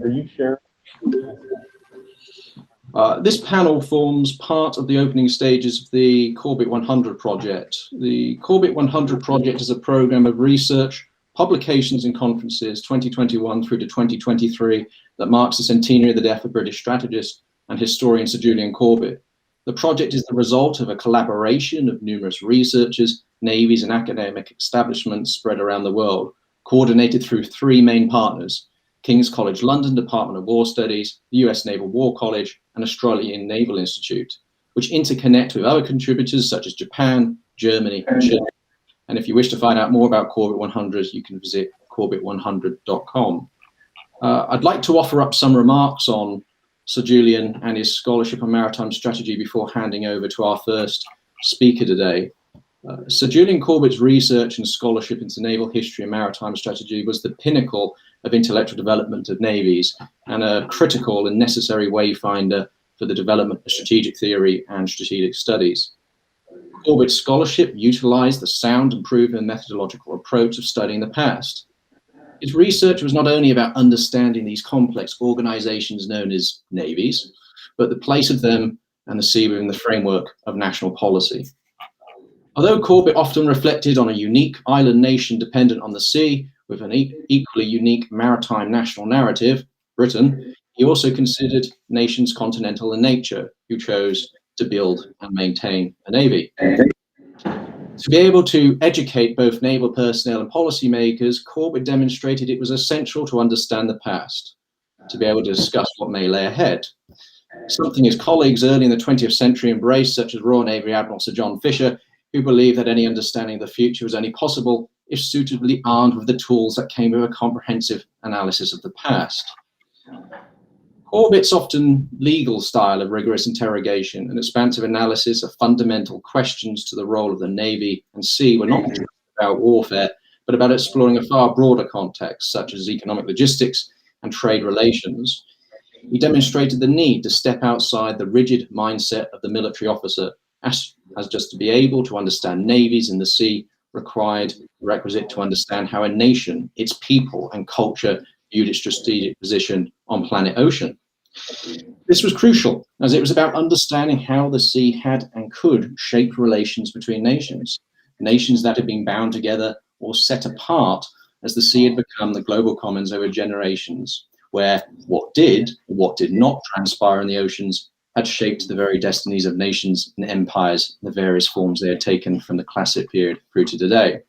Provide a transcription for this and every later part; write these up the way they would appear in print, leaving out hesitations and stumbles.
Are you sharing? This panel forms part of the opening stages of the Corbett 100 project. The Corbett 100 project is a program of research, publications and conferences 2021 through to 2023 that marks the centenary of the death of British strategist and historian Sir Julian Corbett. The project is the result of a collaboration of numerous researchers, navies and academic establishments spread around the world, coordinated through three main partners: King's College London Department of War Studies, the US Naval War College, and Australian Naval Institute, which interconnect with other contributors such as Japan, Germany, and Chile. And if you wish to find out more about Corbett 100, you can visit corbett100.com. I'd like to offer up some remarks on Sir Julian and his scholarship on maritime strategy before handing over to our first speaker today. Sir Julian Corbett's research and scholarship into naval history and maritime strategy was the pinnacle of intellectual development of navies and a critical and necessary wayfinder for the development of strategic theory and strategic studies. Corbett's scholarship utilized the sound and proven methodological approach of studying the past. His research was not only about understanding these complex organizations known as navies, but the place of them and the sea within the framework of national policy. Although Corbett often reflected on a unique island nation dependent on the sea with an equally unique maritime national narrative, Britain, he also considered nations continental in nature who chose to build and maintain a navy. To be able to educate both naval personnel and policymakers, Corbett demonstrated it was essential to understand the past, to be able to discuss what may lay ahead. Something his colleagues early in the 20th century embraced, such as Royal Navy Admiral Sir John Fisher, who believed that any understanding of the future was only possible if suitably armed with the tools that came with a comprehensive analysis of the past. Corbett's often legal style of rigorous interrogation and expansive analysis of fundamental questions to the role of the Navy and sea were not just about warfare, but about exploring a far broader context, such as economic logistics and trade relations. He demonstrated the need to step outside the rigid mindset of the military officer, as just to be able to understand navies in the sea required requisite to understand how a nation, its people and culture viewed its strategic position on planet Ocean. This was crucial, as it was about understanding how the sea had and could shape relations between nations, nations that had been bound together or set apart as the sea had become the global commons over generations, where what did not transpire in the oceans had shaped the very destinies of nations and empires in the various forms they had taken from the classic period through to today.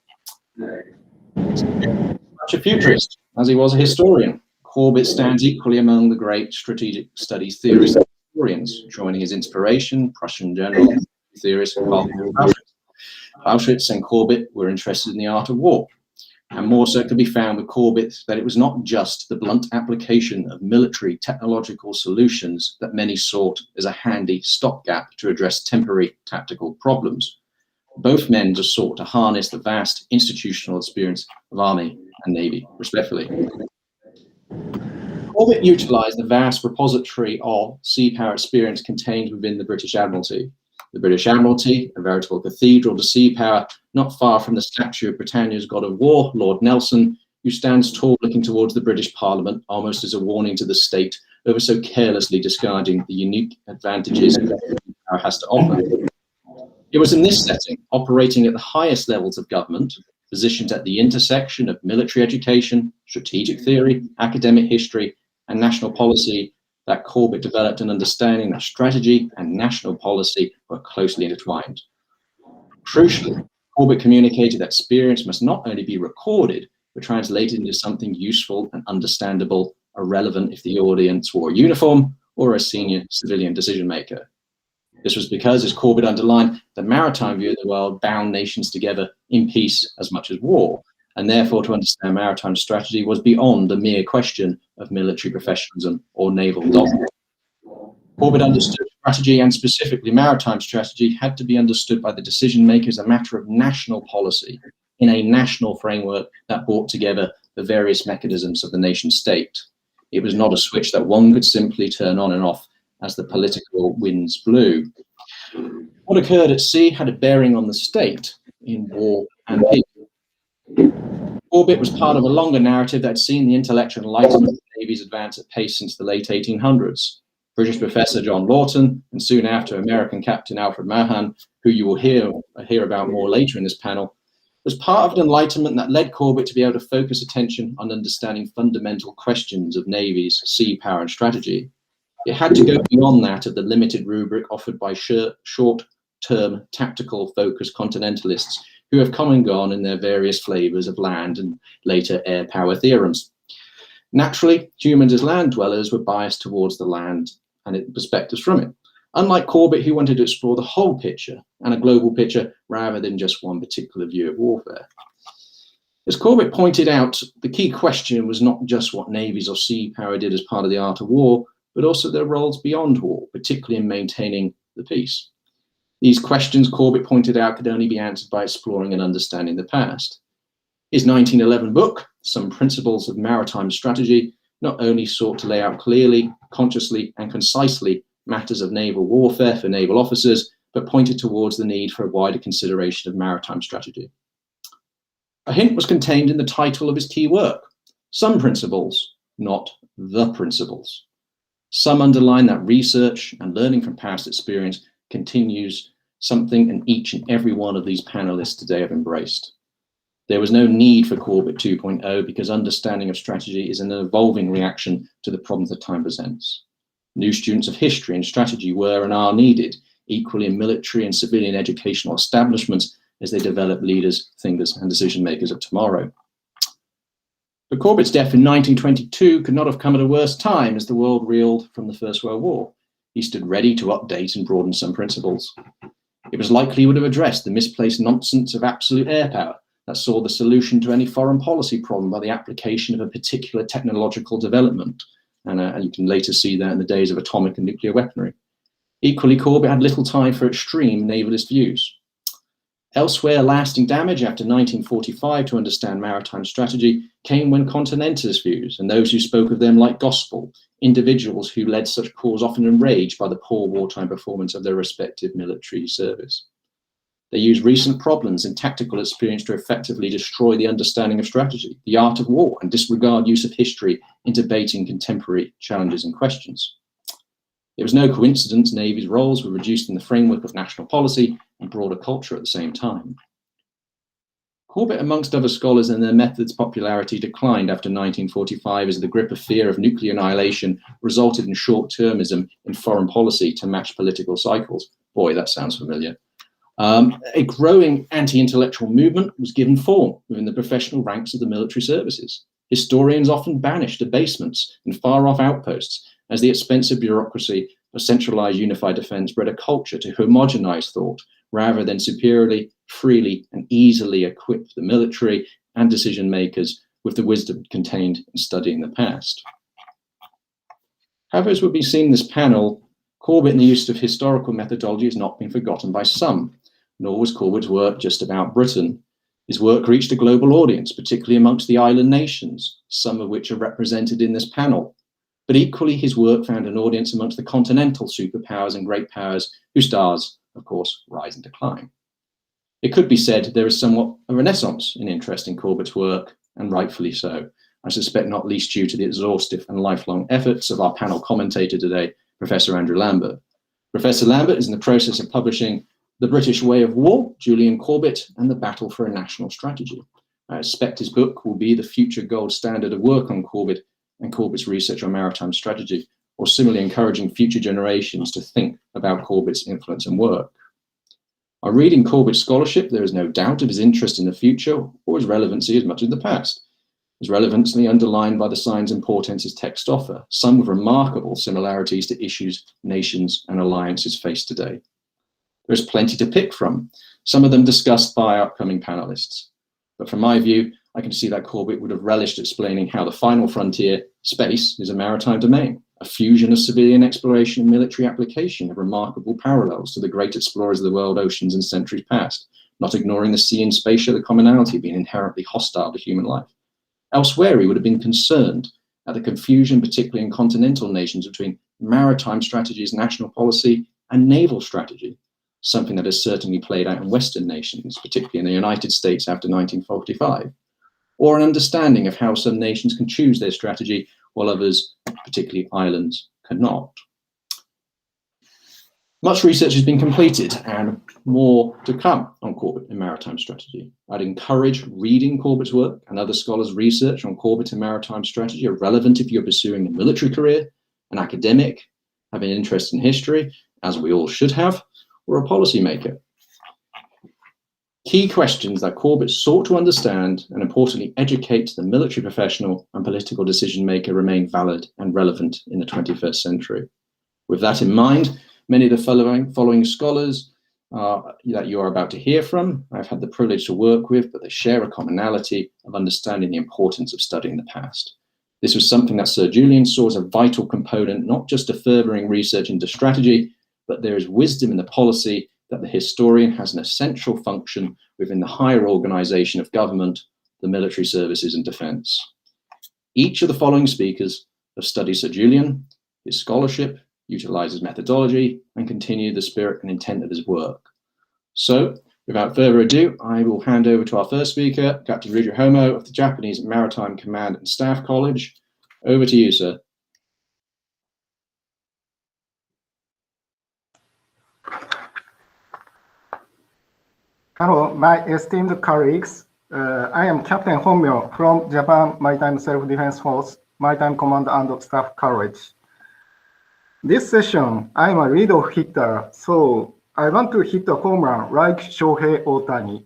Such a futurist, as he was a historian, Corbett stands equally among the great strategic studies theorists and historians, joining his inspiration, Prussian general theorist Karl Clausewitz. Clausewitz and Corbett were interested in the art of war, and more so could be found with Corbett that it was not just the blunt application of military technological solutions that many sought as a handy stopgap to address temporary tactical problems. Both men just sought to harness the vast institutional experience of Army and Navy, respectively. Corbett utilised the vast repository of sea power experience contained within the British Admiralty. The British Admiralty, a veritable cathedral to sea power, not far from the statue of Britannia's god of war, Lord Nelson, who stands tall looking towards the British Parliament, almost as a warning to the state over so carelessly discarding the unique advantages that power has to offer. It was in this setting, operating at the highest levels of government, positioned at the intersection of military education, strategic theory, academic history, and national policy, that Corbett developed an understanding that strategy and national policy were closely intertwined. Crucially, Corbett communicated that experience must not only be recorded, but translated into something useful and understandable, irrelevant if the audience wore a uniform or a senior civilian decision maker. This was because, as Corbett underlined, the maritime view of the world bound nations together in peace as much as war, and therefore to understand maritime strategy was beyond a mere question of military professionalism or naval doctrine. Corbett understood strategy, and specifically maritime strategy, had to be understood by the decision makers as a matter of national policy in a national framework that brought together the various mechanisms of the nation state. It was not a switch that one could simply turn on and off as the political winds blew. What occurred at sea had a bearing on the state in war and peace. Corbett was part of a longer narrative that had seen the intellectual enlightenment of the Navy's advance at pace since the late 1800s. British professor John Lawton, and soon after American Captain Alfred Mahan, who you will hear about more later in this panel, was part of an enlightenment that led Corbett to be able to focus attention on understanding fundamental questions of navies, sea power, and strategy. It had to go beyond that of the limited rubric offered by short-term, tactical-focused continentalists who have come and gone in their various flavors of land and later air power theorems. Naturally, humans as land dwellers were biased towards the land and its perspectives from it, unlike Corbett, who wanted to explore the whole picture and a global picture rather than just one particular view of warfare. As Corbett pointed out, the key question was not just what navies or sea power did as part of the art of war, but also their roles beyond war, particularly in maintaining the peace. These questions, Corbett pointed out, could only be answered by exploring and understanding the past. His 1911 book, Some Principles of Maritime Strategy, not only sought to lay out clearly, consciously, and concisely matters of naval warfare for naval officers, but pointed towards the need for a wider consideration of maritime strategy. A hint was contained in the title of his key work, Some Principles, not The Principles. Some underline that research and learning from past experience continues something and each and every one of these panelists today have embraced. There was no need for Corbett 2.0 because understanding of strategy is an evolving reaction to the problems that time presents. New students of history and strategy were and are needed, equally in military and civilian educational establishments as they develop leaders, thinkers, and decision makers of tomorrow. But Corbett's death in 1922 could not have come at a worse time as the world reeled from the First World War. He stood ready to update and broaden some principles. It was likely he would have addressed the misplaced nonsense of absolute air power that saw the solution to any foreign policy problem by the application of a particular technological development. And you can later see that in the days of atomic and nuclear weaponry. Equally, Corbett had little time for extreme navalist views. Elsewhere, lasting damage after 1945 to understand maritime strategy came when continentalist views, and those who spoke of them like gospel, individuals who led such cause often enraged by the poor wartime performance of their respective military service. They used recent problems and tactical experience to effectively destroy the understanding of strategy, the art of war, and disregard use of history in debating contemporary challenges and questions. It was no coincidence Navy's roles were reduced in the framework of national policy and broader culture at the same time. Corbett, amongst other scholars, and their methods' popularity declined after 1945 as the grip of fear of nuclear annihilation resulted in short-termism in foreign policy to match political cycles. Boy, that sounds familiar. A growing anti-intellectual movement was given form within the professional ranks of the military services. Historians often banished abasements and far-off outposts as the expensive bureaucracy of centralized unified defense bred a culture to homogenize thought rather than superiorly, freely, and easily equip the military and decision makers with the wisdom contained in studying the past. However, as will be seen in this panel, Corbett and the use of historical methodology has not been forgotten by some, nor was Corbett's work just about Britain. His work reached a global audience, particularly amongst the island nations, some of which are represented in this panel. But equally, his work found an audience amongst the continental superpowers and great powers whose stars, of course, rise and decline. It could be said there is somewhat a renaissance in interest in Corbett's work, and rightfully so. I suspect not least due to the exhaustive and lifelong efforts of our panel commentator today, Professor Andrew Lambert. Professor Lambert is in the process of publishing The British Way of War, Julian Corbett, and the Battle for a National Strategy. I expect his book will be the future gold standard of work on Corbett and Corbett's research on maritime strategy, or similarly encouraging future generations to think about Corbett's influence and work. On reading Corbett's scholarship, there is no doubt of his interest in the future or his relevancy as much as the past. His relevancy underlined by the signs and portents his texts offer, some with remarkable similarities to issues nations and alliances face today. There is plenty to pick from, some of them discussed by our upcoming panelists. But from my view, I can see that Corbett would have relished explaining how the final frontier, space, is a maritime domain, a fusion of civilian exploration and military application of remarkable parallels to the great explorers of the world oceans in centuries past, not ignoring the sea and space share the commonality being inherently hostile to human life. Elsewhere, he would have been concerned at the confusion, particularly in continental nations, between maritime strategy as national policy and naval strategy, something that has certainly played out in Western nations, particularly in the United States after 1945. or an understanding of how some nations can choose their strategy while others, particularly islands, cannot. Much research has been completed and more to come on Corbett and maritime strategy. I'd encourage reading Corbett's work and other scholars' research on Corbett and maritime strategy are relevant if you're pursuing a military career, an academic, have an interest in history, as we all should have, or a policymaker. Key questions that Corbett sought to understand and importantly educate the military professional and political decision maker remain valid and relevant in the 21st century. With that in mind, many of the following scholars that you are about to hear from, I've had the privilege to work with, but they share a commonality of understanding the importance of studying the past. This was something that Sir Julian saw as a vital component, not just to furthering research into strategy, but there is wisdom in the policy that the historian has an essential function within the higher organization of government, the military services and defense. Each of the following speakers have studied Sir Julian, his scholarship, utilized his methodology, and continued the spirit and intent of his work. So, without further ado, I will hand over to our first speaker, Captain Ryuji Homo of the Japanese Maritime Command and Staff College. Over to you, sir. Hello, my esteemed colleagues. I am Captain Homyo from Japan Maritime Self-Defense Force, Maritime Command and Staff College. This session, I'm a leadoff hitter, so I want to hit a home run like Shohei Ohtani.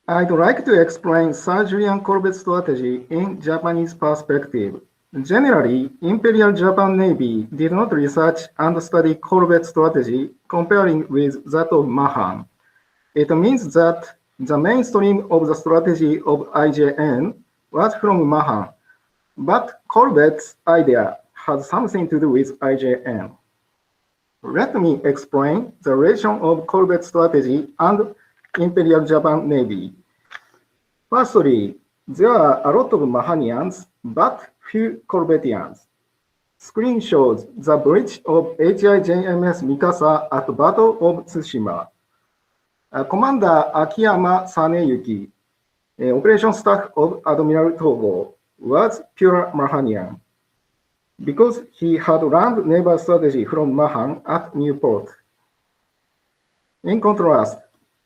I'd like to explain Sir Julian Corbett's strategy in Japanese perspective. Generally, Imperial Japan Navy did not research and study Corbett's strategy comparing with that of Mahan. It means that the mainstream of the strategy of IJN was from Mahan, but Corbett's idea has something to do with IJN. Let me explain the relation of Corbett's strategy and Imperial Japan Navy. Firstly, there are a lot of Mahanians, but few Corbettians. Screen shows the bridge of HIJMS Mikasa at Battle of Tsushima. Commander Akiyama Saneyuki, operation staff of Admiral Togo, was pure Mahanian because he had learned naval strategy from Mahan at Newport. In contrast,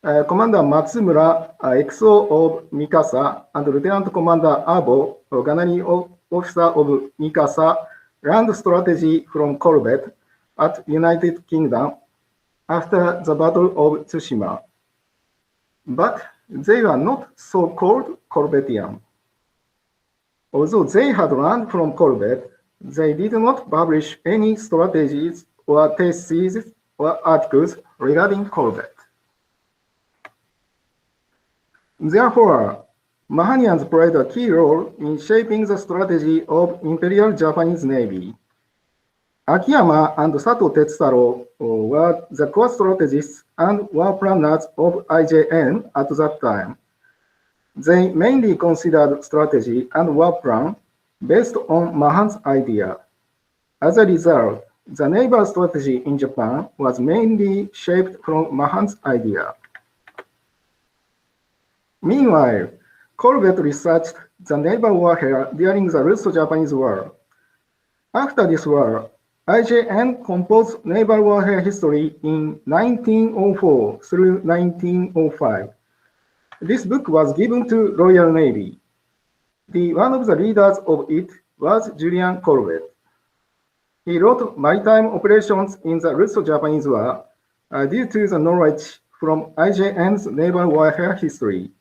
Commander Matsumura, XO of Mikasa, and Lieutenant Commander Abo, gunnery officer of Mikasa, learned strategy from Corbett at United Kingdom after the Battle of Tsushima. But they were not so-called Corbettian. Although they had learned from Corbett, they did not publish any strategies or theses or articles regarding Corbett. Therefore, Mahanians played a key role in shaping the strategy of Imperial Japanese Navy. Akiyama and Sato Tetsuro were the core strategists and war planners of IJN at that time. They mainly considered strategy and war plan based on Mahan's idea. As a result, the naval strategy in Japan was mainly shaped from Mahan's idea. Meanwhile, Corbett researched the naval warfare during the Russo-Japanese War. After this war, IJN composed naval warfare history in 1904 through 1905. This book was given to Royal Navy. One of the leaders of it was Julian Corbett. He wrote maritime operations in the Russo-Japanese War due to the knowledge from IJN's naval warfare history.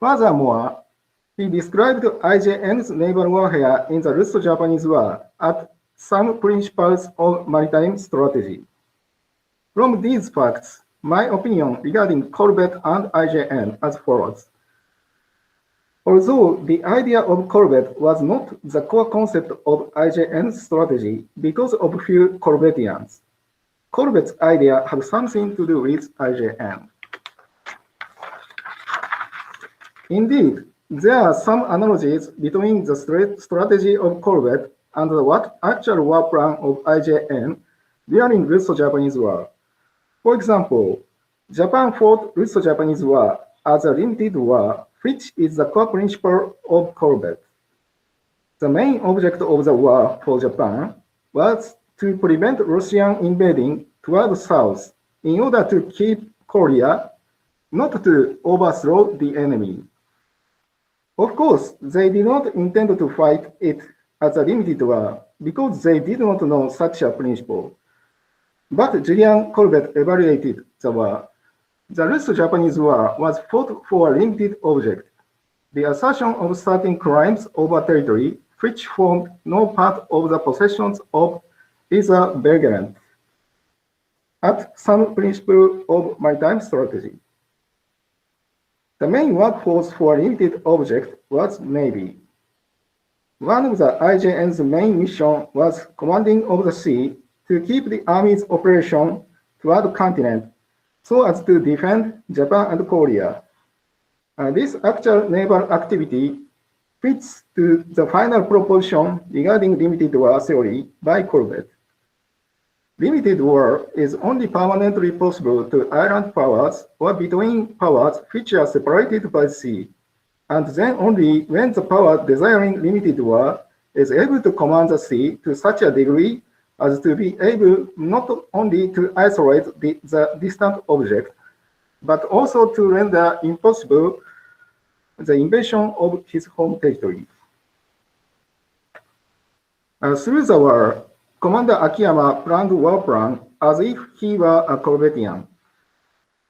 Furthermore, he described IJN's naval warfare in the Russo-Japanese War at some principles of maritime strategy. From these facts, my opinion regarding Corbett and IJN as follows. Although the idea of Corbett was not the core concept of IJN's strategy because of few Corbettians, Corbett's idea had something to do with IJN. Indeed, there are some analogies between the strategy of Corbett and the actual war plan of IJN during Russo-Japanese War. For example, Japan fought Russo-Japanese War as a limited war, which is the core principle of Corbett. The main object of the war for Japan was to prevent Russian invading toward the south in order to keep Korea, not to overthrow the enemy. Of course, they did not intend to fight it as a limited war because they did not know such a principle. But Julian Corbett evaluated the war. The Russo-Japanese War was fought for a limited object, the assertion of certain crimes over territory which formed no part of the possessions of either belligerent, at some principle of maritime strategy. The main workforce for a limited object was Navy. One of the IJN's main mission was commanding of the sea to keep the Army's operation toward the continent so as to defend Japan and Korea. This actual naval activity fits to the final proposition regarding limited war theory by Corbett. Limited war is only permanently possible to island powers or between powers which are separated by the sea, and then only when the power desiring limited war is able to command the sea to such a degree as to be able not only to isolate the distant object, but also to render impossible the invasion of his home territory. Through the war, Commander Akiyama planned war plan as if he were a Corbettian.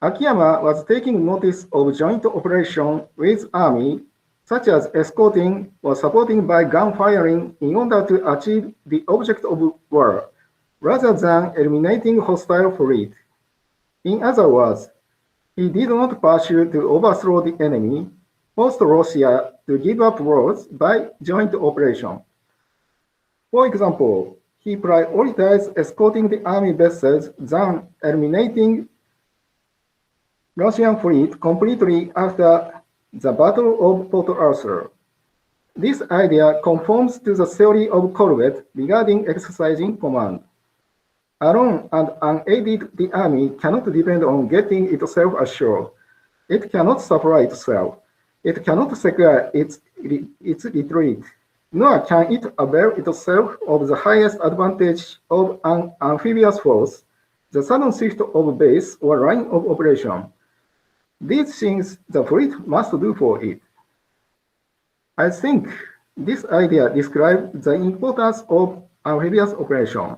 Akiyama was taking notice of joint operation with Army, such as escorting or supporting by gun firing in order to achieve the object of war, rather than eliminating hostile fleet. In other words, he did not pursue to overthrow the enemy, forced Russia to give up wars by joint operation. For example, he prioritized escorting the Army vessels than eliminating Russian fleet completely after the Battle of Port Arthur. This idea conforms to the theory of Corbett regarding exercising command. Alone and unaided, the Army cannot depend on getting itself ashore. It cannot supply itself. It cannot secure its retreat, nor can it avail itself of the highest advantage of an amphibious force, the sudden shift of base or line of operation. These things the fleet must do for it. I think this idea describes the importance of amphibious operation.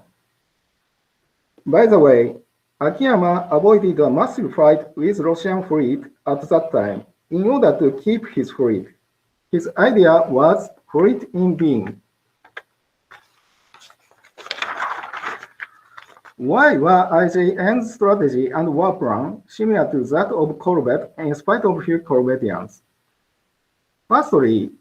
By the way, Akiyama avoided a massive fight with Russian fleet at that time in order to keep his fleet. His idea was fleet in being. Why were IJN's strategy and war plan similar to that of Corbett in spite of few Corbettians? Firstly,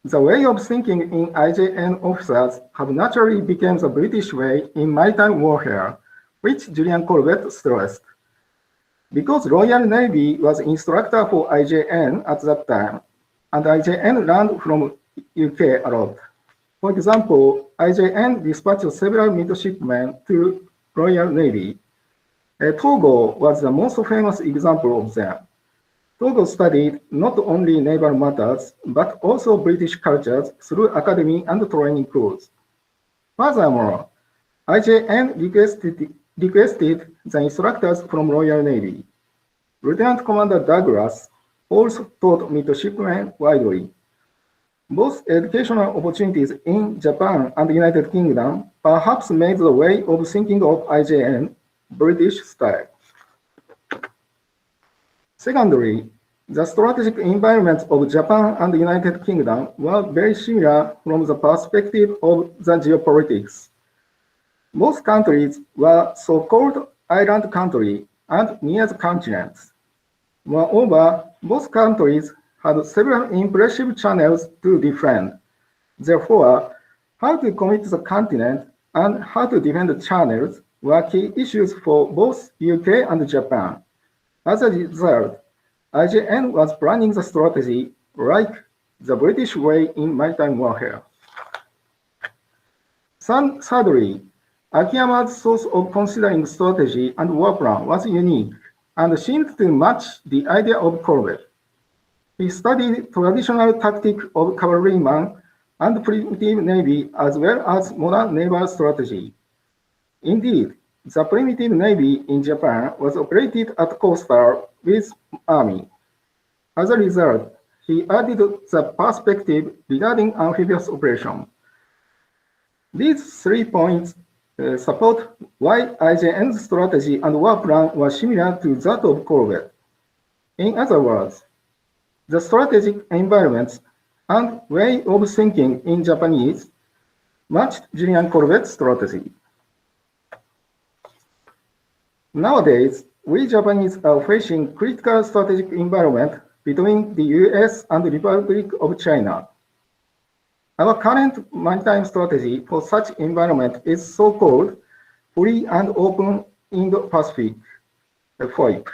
the way of thinking in IJN officers have naturally become the British way in maritime warfare, which Julian Corbett stressed. Because Royal Navy was instructor for IJN at that time, and IJN learned from UK a lot. For example, IJN dispatched several midshipmen to Royal Navy. Togo was the most famous example of them. Togo studied not only naval matters, but also British cultures through academy and training schools. Furthermore, IJN requested the instructors from Royal Navy. Lieutenant Commander Douglas also taught midshipmen widely. Both educational opportunities in Japan and the United Kingdom perhaps made the way of thinking of IJN British style. Secondly, the strategic environments of Japan and the United Kingdom were very similar from the perspective of the geopolitics. Both countries were so-called island countries and near the continents. Moreover, both countries had several impressive channels to defend. Therefore, how to commit the continent and how to defend the channels were key issues for both UK and Japan. As a result, IJN was planning the strategy like the British way in maritime warfare. Thirdly, Akiyama's source of considering strategy and war plan was unique and seemed to match the idea of Corbett. He studied traditional tactics of cavalryman and primitive navy as well as modern naval strategy. Indeed, the primitive navy in Japan was operated at coastal with army. As a result, he added the perspective regarding amphibious operation. These 3 points support why IJN's strategy and war plan were similar to that of Corbett. In other words, the strategic environments and way of thinking in Japanese matched Julian Corbett's strategy. Nowadays, we Japanese are facing critical strategic environment between the US and the Republic of China. Our current maritime strategy for such environment is so-called Free and Open Indo-Pacific, FOIP.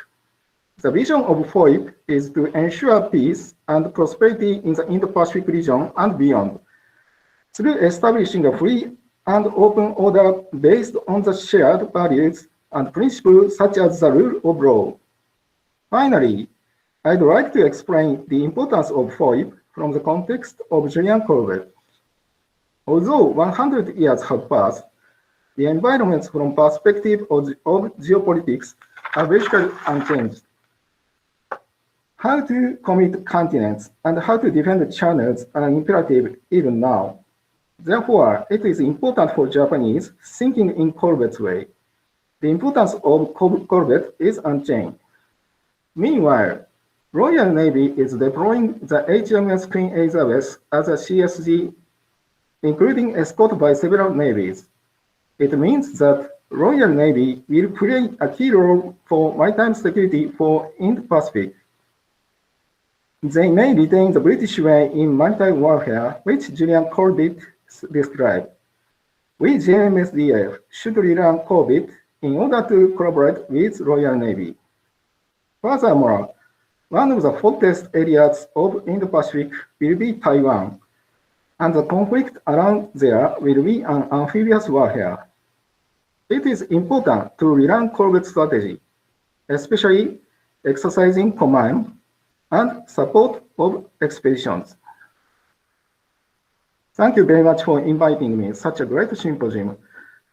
The vision of FOIP is to ensure peace and prosperity in the Indo-Pacific region and beyond, through establishing a free and open order based on the shared values and principles such as the rule of law. Finally, I'd like to explain the importance of FOIP from the context of Julian Corbett. Although 100 years have passed, the environments from perspective of geopolitics are basically unchanged. How to commit continents and how to defend channels are imperative even now. Therefore, it is important for Japanese thinking in Corbett's way. The importance of Corbett is unchanged. Meanwhile, Royal Navy is deploying the HMS Queen Elizabeth as a CSG, including escort by several navies. It means that Royal Navy will play a key role for maritime security for Indo-Pacific. They may retain the British way in maritime warfare, which Julian Corbett described. We JMSDF should relearn Corbett in order to collaborate with Royal Navy. Furthermore, one of the hottest areas of Indo-Pacific will be Taiwan, and the conflict around there will be an amphibious warfare. It is important to relearn Corbett's strategy, especially exercising command and support of expeditions. Thank you very much for inviting me to such a great symposium.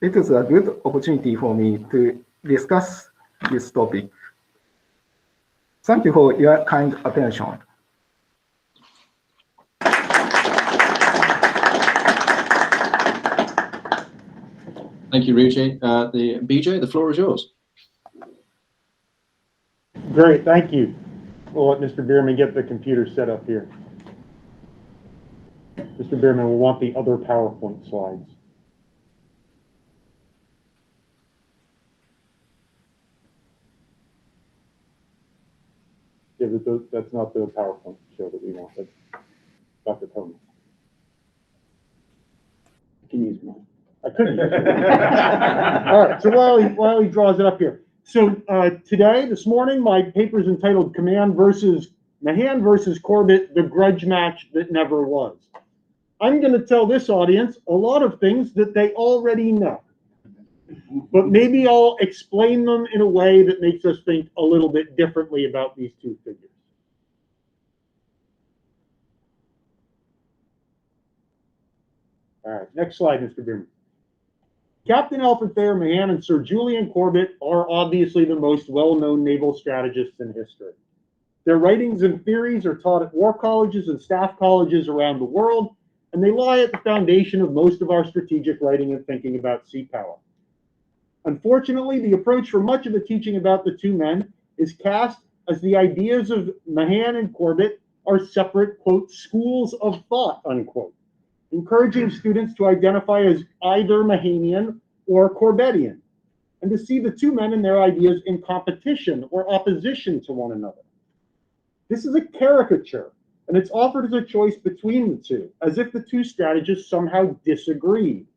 It is a good opportunity for me to discuss this topic. Thank you for your kind attention. Thank you, Ryuji. BJ, the floor is yours. Great, thank you. We'll let Mr. Bierman get the computer set up here. Mr. Bierman will want the other PowerPoint slides. Yeah, that's not the PowerPoint show that we want. That's Dr. Tony. I can use mine. I couldn't use mine. All right, so while he draws it up here. So this morning, my paper is entitled Mahan versus Corbett, the grudge match that never was. I'm going to tell this audience a lot of things that they already know, but maybe I'll explain them in a way that makes us think a little bit differently about these two figures. All right, next slide, Mr. Bierman. Captain Alfred Thayer Mahan and Sir Julian Corbett are obviously the most well-known naval strategists in history. Their writings and theories are taught at war colleges and staff colleges around the world, and they lie at the foundation of most of our strategic writing and thinking about sea power. Unfortunately, the approach for much of the teaching about the two men is cast as the ideas of Mahan and Corbett are separate, quote, schools of thought, unquote, encouraging students to identify as either Mahanian or Corbettian, and to see the two men and their ideas in competition or opposition to one another. This is a caricature, and it's offered as a choice between the two, as if the two strategists somehow disagreed.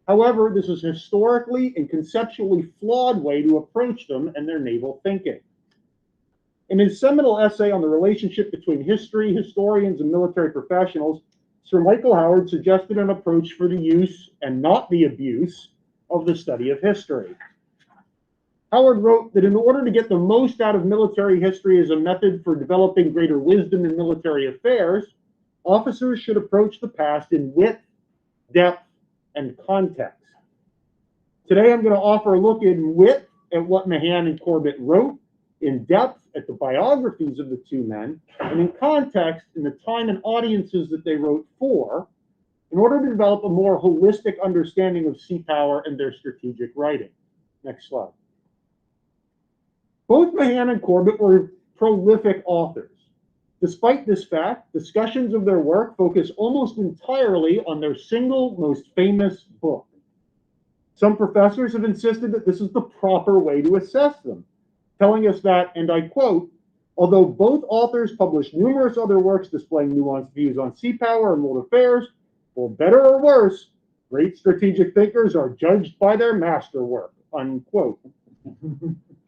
However, this is historically and conceptually flawed way to approach them and their naval thinking. In his seminal essay on the relationship between history, historians, and military professionals, Sir Michael Howard suggested an approach for the use and not the abuse of the study of history. Howard wrote that in order to get the most out of military history as a method for developing greater wisdom in military affairs, officers should approach the past in width, depth, and context. Today I'm going to offer a look in width at what Mahan and Corbett wrote, in depth at the biographies of the two men, and in context in the time and audiences that they wrote for, in order to develop a more holistic understanding of sea power and their strategic writing. Next slide. Both Mahan and Corbett were prolific authors. Despite this fact, discussions of their work focus almost entirely on their single most famous book. Some professors have insisted that this is the proper way to assess them, telling us that, and I quote, although both authors published numerous other works displaying nuanced views on sea power and world affairs, for better or worse, great strategic thinkers are judged by their masterwork, unquote.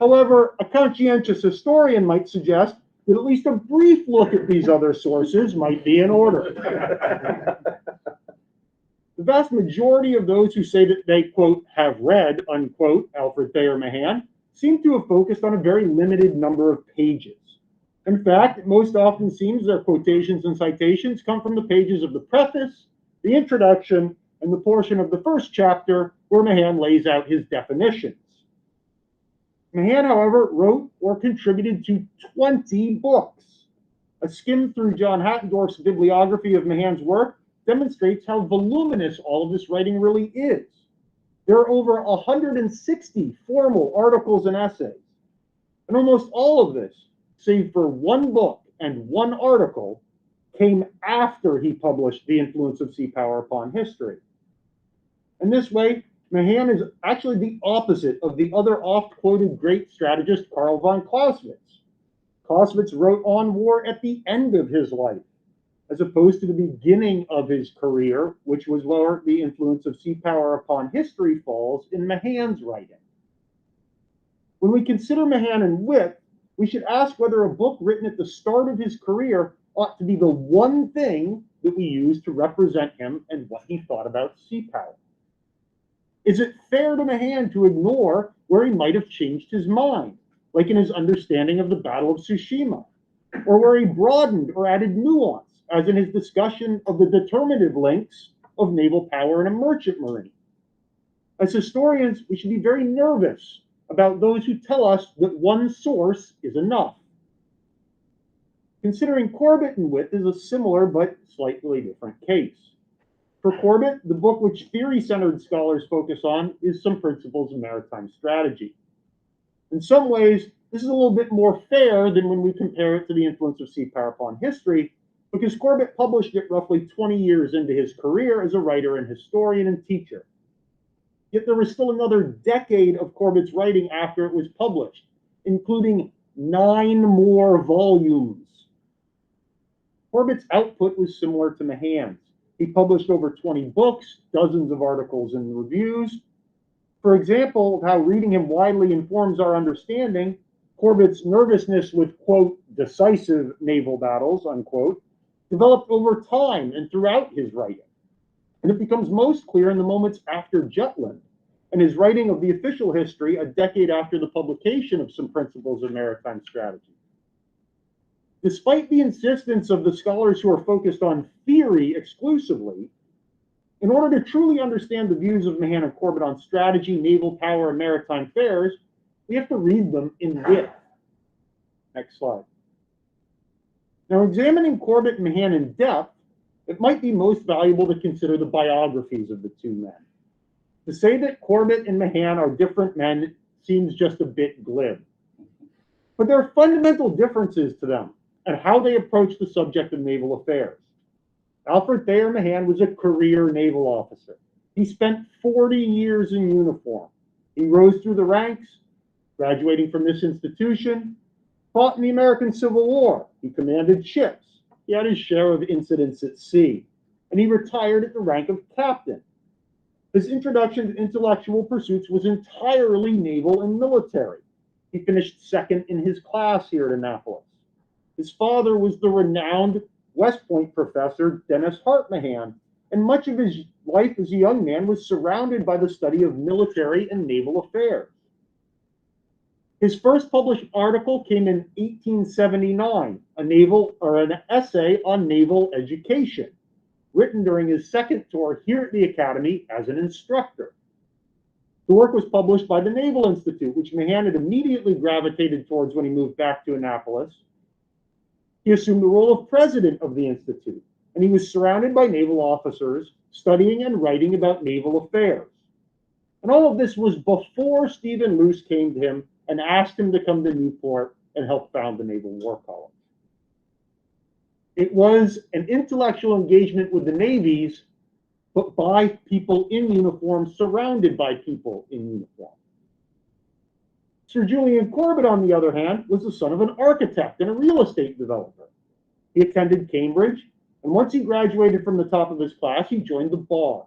However, a conscientious historian might suggest that at least a brief look at these other sources might be in order. The vast majority of those who say that they, quote, have read, unquote, Alfred Thayer Mahan, seem to have focused on a very limited number of pages. In fact, it most often seems their quotations and citations come from the pages of the preface, the introduction, and the portion of the first chapter where Mahan lays out his definitions. Mahan, however, wrote or contributed to 20 books. A skim through John Hattendorf's bibliography of Mahan's work demonstrates how voluminous all of this writing really is. There are over 160 formal articles and essays, and almost all of this, save for one book and one article, came after he published The Influence of Sea Power Upon History. In this way, Mahan is actually the opposite of the other oft-quoted great strategist Karl von Clausewitz. Clausewitz wrote on war at the end of his life, as opposed to the beginning of his career, which was where The Influence of Sea Power Upon History falls in Mahan's writing. When we consider Mahan in width, we should ask whether a book written at the start of his career ought to be the one thing that we use to represent him and what he thought about sea power. Is it fair to Mahan to ignore where he might have changed his mind, like in his understanding of the Battle of Tsushima, or where he broadened or added nuance, as in his discussion of the determinative links of naval power in a merchant marine? As historians, we should be very nervous about those who tell us that one source is enough. Considering Corbett in width is a similar but slightly different case. For Corbett, the book which theory-centered scholars focus on is Some Principles of Maritime Strategy. In some ways, this is a little bit more fair than when we compare it to The Influence of Sea Power Upon History, because Corbett published it roughly 20 years into his career as a writer and historian and teacher. Yet there was still another decade of Corbett's writing after it was published, including 9 more volumes. Corbett's output was similar to Mahan's. He published over 20 books, dozens of articles and reviews. For example, of how reading him widely informs our understanding, Corbett's nervousness with, quote, decisive naval battles, unquote, developed over time and throughout his writing. And it becomes most clear in the moments after Jutland and his writing of the official history a decade after the publication of Some Principles of Maritime Strategy. Despite the insistence of the scholars who are focused on theory exclusively, in order to truly understand the views of Mahan and Corbett on strategy, naval power, and maritime affairs, we have to read them in width. Next slide. Now, examining Corbett and Mahan in depth, it might be most valuable to consider the biographies of the two men. To say that Corbett and Mahan are different men seems just a bit glib. But there are fundamental differences to them and how they approach the subject of naval affairs. Alfred Thayer Mahan was a career naval officer. He spent 40 years in uniform. He rose through the ranks, graduating from this institution, fought in the American Civil War. He commanded ships. He had his share of incidents at sea, and he retired at the rank of captain. His introduction to intellectual pursuits was entirely naval and military. He finished second in his class here at Annapolis. His father was the renowned West Point professor, Dennis Hart Mahan, and much of his life as a young man was surrounded by the study of military and naval affairs. His first published article came in 1879, an essay on naval education, written during his second tour here at the Academy as an instructor. The work was published by the Naval Institute, which Mahan had immediately gravitated towards when he moved back to Annapolis. He assumed the role of president of the Institute, and he was surrounded by naval officers studying and writing about naval affairs. And all of this was before Stephen Luce came to him and asked him to come to Newport and help found the Naval War College. It was an intellectual engagement with the navies, but by people in uniform, surrounded by people in uniform. Sir Julian Corbett, on the other hand, was the son of an architect and a real estate developer. He attended Cambridge, and once he graduated from the top of his class, he joined the bar.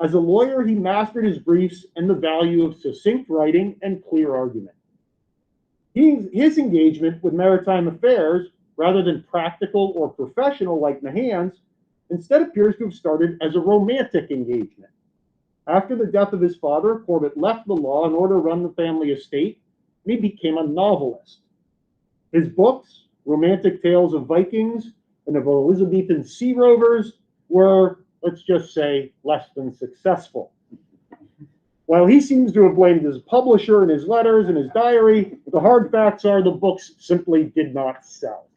As a lawyer, he mastered his briefs and the value of succinct writing and clear argument. His engagement with maritime affairs, rather than practical or professional like Mahan's, instead appears to have started as a romantic engagement. After the death of his father, Corbett left the law in order to run the family estate, and he became a novelist. His books, Romantic Tales of Vikings and of Elizabethan Sea Rovers, were, let's just say, less than successful. While he seems to have blamed his publisher in his letters and his diary, the hard facts are the books simply did not sell.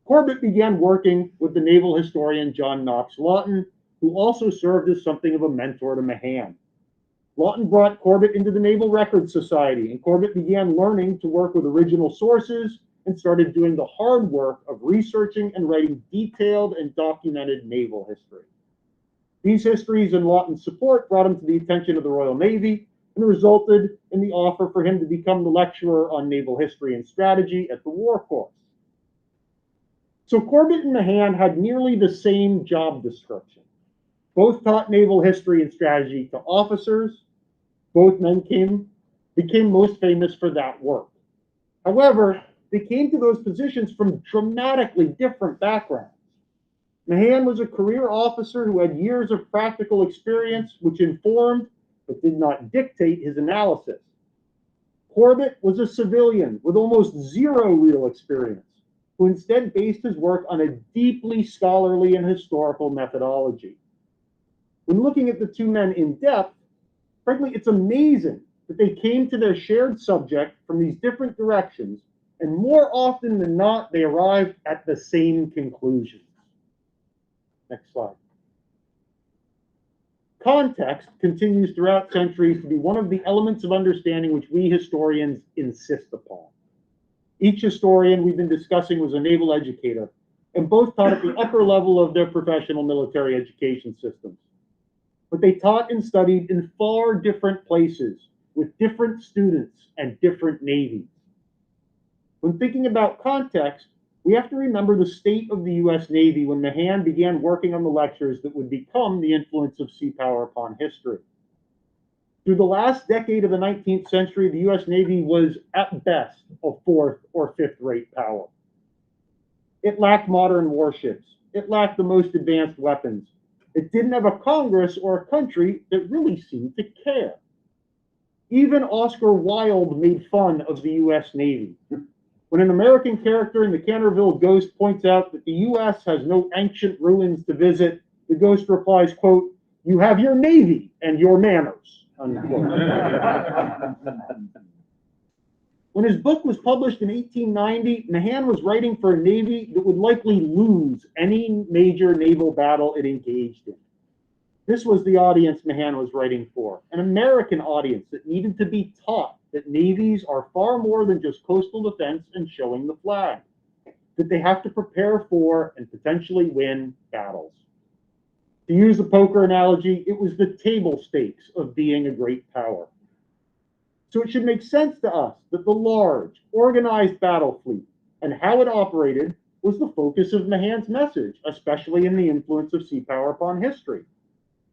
Corbett began working with the naval historian John Knox Lawton, who also served as something of a mentor to Mahan. Lawton brought Corbett into the Naval Records Society, and Corbett began learning to work with original sources and started doing the hard work of researching and writing detailed and documented naval history. These histories and Lawton's support brought him to the attention of the Royal Navy and resulted in the offer for him to become the lecturer on naval history and strategy at the War Course. So Corbett and Mahan had nearly the same job description. Both taught naval history and strategy to officers. Both men became most famous for that work. However, they came to those positions from dramatically different backgrounds. Mahan was a career officer who had years of practical experience, which informed but did not dictate his analysis. Corbett was a civilian with almost zero real experience, who instead based his work on a deeply scholarly and historical methodology. When looking at the two men in depth, frankly, it's amazing that they came to their shared subject from these different directions, and more often than not, they arrived at the same conclusions. Next slide. Context continues throughout centuries to be one of the elements of understanding which we historians insist upon. Each historian we've been discussing was a naval educator, and both taught at the upper level of their professional military education systems. But they taught and studied in far different places, with different students and different navies. When thinking about context, we have to remember the state of the U.S. Navy when Mahan began working on the lectures that would become the influence of sea power upon history. Through the last decade of the 19th century, the U.S. Navy was, at best, a fourth or fifth-rate power. It lacked modern warships. It lacked the most advanced weapons. It didn't have a Congress or a country that really seemed to care. Even Oscar Wilde made fun of the U.S. Navy. When an American character in the Canterville Ghost points out that the U.S. has no ancient ruins to visit, the ghost replies, quote, "You have your Navy and your manners," unquote. When his book was published in 1890, Mahan was writing for a Navy that would likely lose any major naval battle it engaged in. This was the audience Mahan was writing for, an American audience that needed to be taught that navies are far more than just coastal defense and showing the flag, that they have to prepare for and potentially win battles. To use a poker analogy, it was the table stakes of being a great power. So it should make sense to us that the large, organized battle fleet and how it operated was the focus of Mahan's message, especially in the influence of sea power upon history,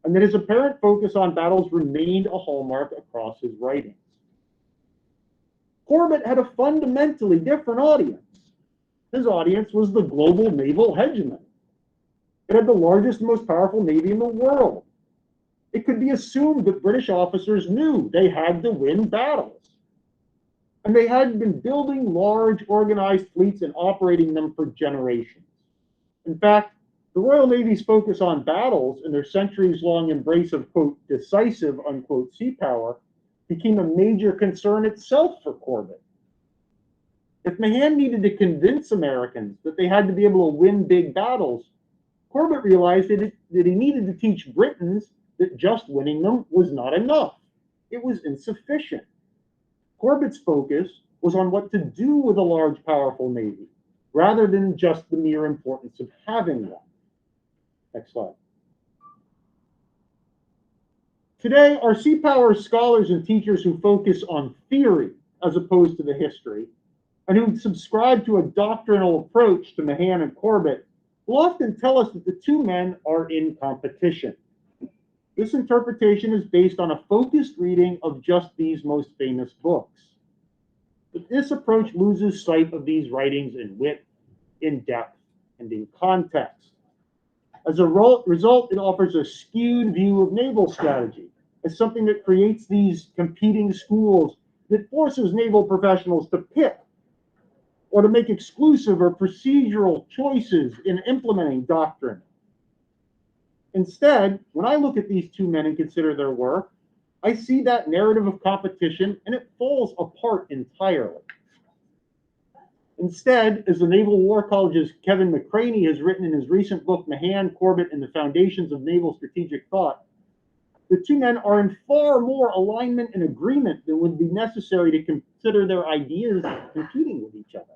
and that his apparent focus on battles remained a hallmark across his writings. Corbett had a fundamentally different audience. His audience was the global naval hegemony. It had the largest and most powerful navy in the world. It could be assumed that British officers knew they had to win battles. And they had been building large organized fleets and operating them for generations. In fact, the Royal Navy's focus on battles and their centuries-long embrace of, quote, decisive, unquote, sea power became a major concern itself for Corbett. If Mahan needed to convince Americans that they had to be able to win big battles, Corbett realized that he needed to teach Britons that just winning them was not enough. It was insufficient. Corbett's focus was on what to do with a large, powerful navy, rather than just the mere importance of having one. Next slide. Today, our sea power scholars and teachers who focus on theory as opposed to the history, and who subscribe to a doctrinal approach to Mahan and Corbett, will often tell us that the two men are in competition. This interpretation is based on a focused reading of just these most famous books. But this approach loses sight of these writings in width, in depth, and in context. As a result, it offers a skewed view of naval strategy as something that creates these competing schools that forces naval professionals to pick or to make exclusive or procedural choices in implementing doctrine. Instead, when I look at these two men and consider their work, I see that narrative of competition and it falls apart entirely. Instead, as the Naval War College's Kevin McCraney has written in his recent book, Mahan, Corbett, and the Foundations of Naval Strategic Thought, the two men are in far more alignment and agreement than would be necessary to consider their ideas competing with each other.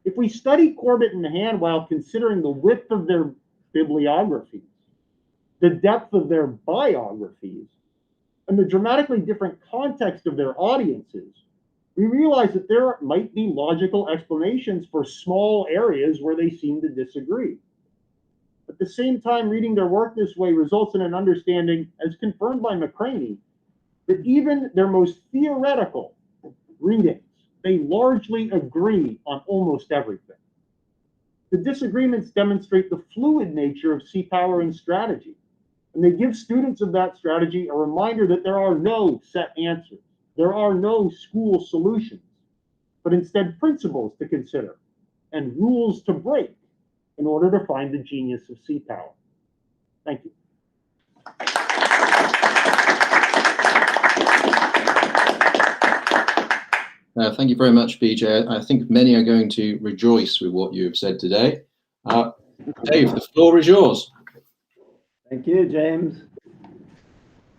If we study Corbett and Mahan while considering the width of their bibliographies, the depth of their biographies, and the dramatically different context of their audiences, we realize that there might be logical explanations for small areas where they seem to disagree. At the same time, reading their work this way results in an understanding, as confirmed by McCraney, that even their most theoretical readings, they largely agree on almost everything. The disagreements demonstrate the fluid nature of sea power and strategy, and they give students of that strategy a reminder that there are no set answers. There are no school solutions, but instead principles to consider and rules to break in order to find the genius of sea power. Thank you. Thank you very much, BJ. I think many are going to rejoice with what you have said today. Dave, the floor is yours. Thank you, James.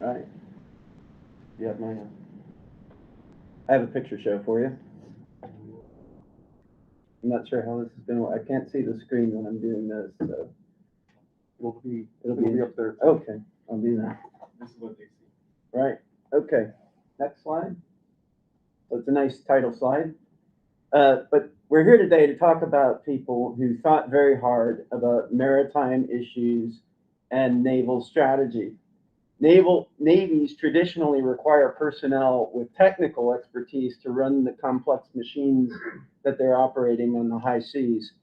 All right. You have my. I have a picture show for you. I'm not sure how this is going to work. I can't see the screen when I'm doing this, so it'll be up there. Okay, I'll do that. This is what they see. Right. Okay. Next slide. So it's a nice title slide. But we're here today to talk about people who thought very hard about maritime issues and naval strategy. Navies traditionally require personnel with technical expertise to run the complex machines that they're operating on the high seas.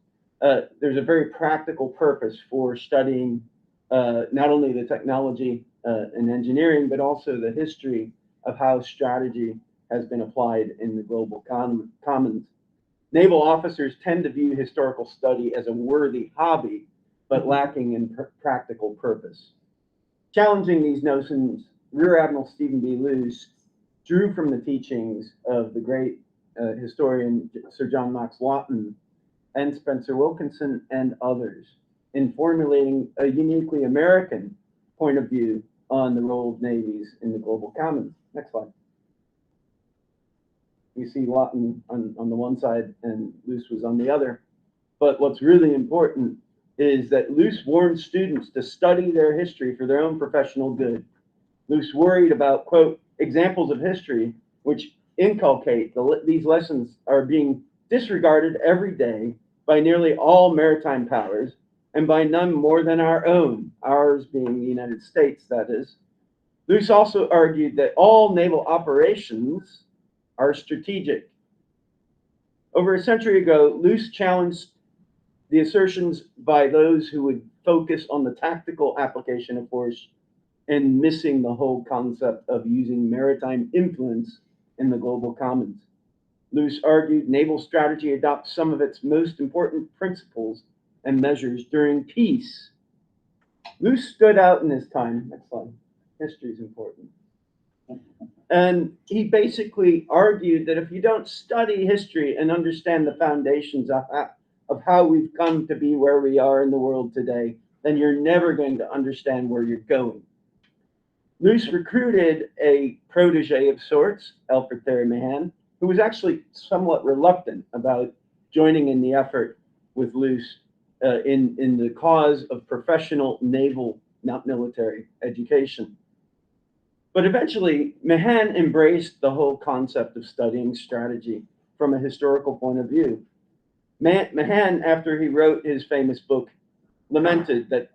There's a very practical purpose for studying not only the technology and engineering, but also the history of how strategy has been applied in the global commons. Naval officers tend to view historical study as a worthy hobby, but lacking in practical purpose. Challenging these notions, Rear Admiral Stephen B. Luce drew from the teachings of the great historian Sir John Knox Lawton and Spencer Wilkinson and others in formulating a uniquely American point of view on the role of navies in the global commons. Next slide. You see Lawton on the one side and Luce was on the other. But what's really important is that Luce warned students to study their history for their own professional good. Luce worried about, quote, examples of history which inculcate these lessons are being disregarded every day by nearly all maritime powers and by none more than our own, ours being the United States, that is. Luce also argued that all naval operations are strategic. Over a century ago, Luce challenged the assertions by those who would focus on the tactical application of force and missing the whole concept of using maritime influence in the global commons. Luce argued naval strategy adopts some of its most important principles and measures during peace. Luce stood out in his time. Next slide. History is important. And he basically argued that if you don't study history and understand the foundations of how we've come to be where we are in the world today, then you're never going to understand where you're going. Luce recruited a protege of sorts, Alfred Terry Mahan, who was actually somewhat reluctant about joining in the effort with Luce in the cause of professional naval, not military, education. But eventually, Mahan embraced the whole concept of studying strategy from a historical point of view. Mahan, after he wrote his famous book, lamented that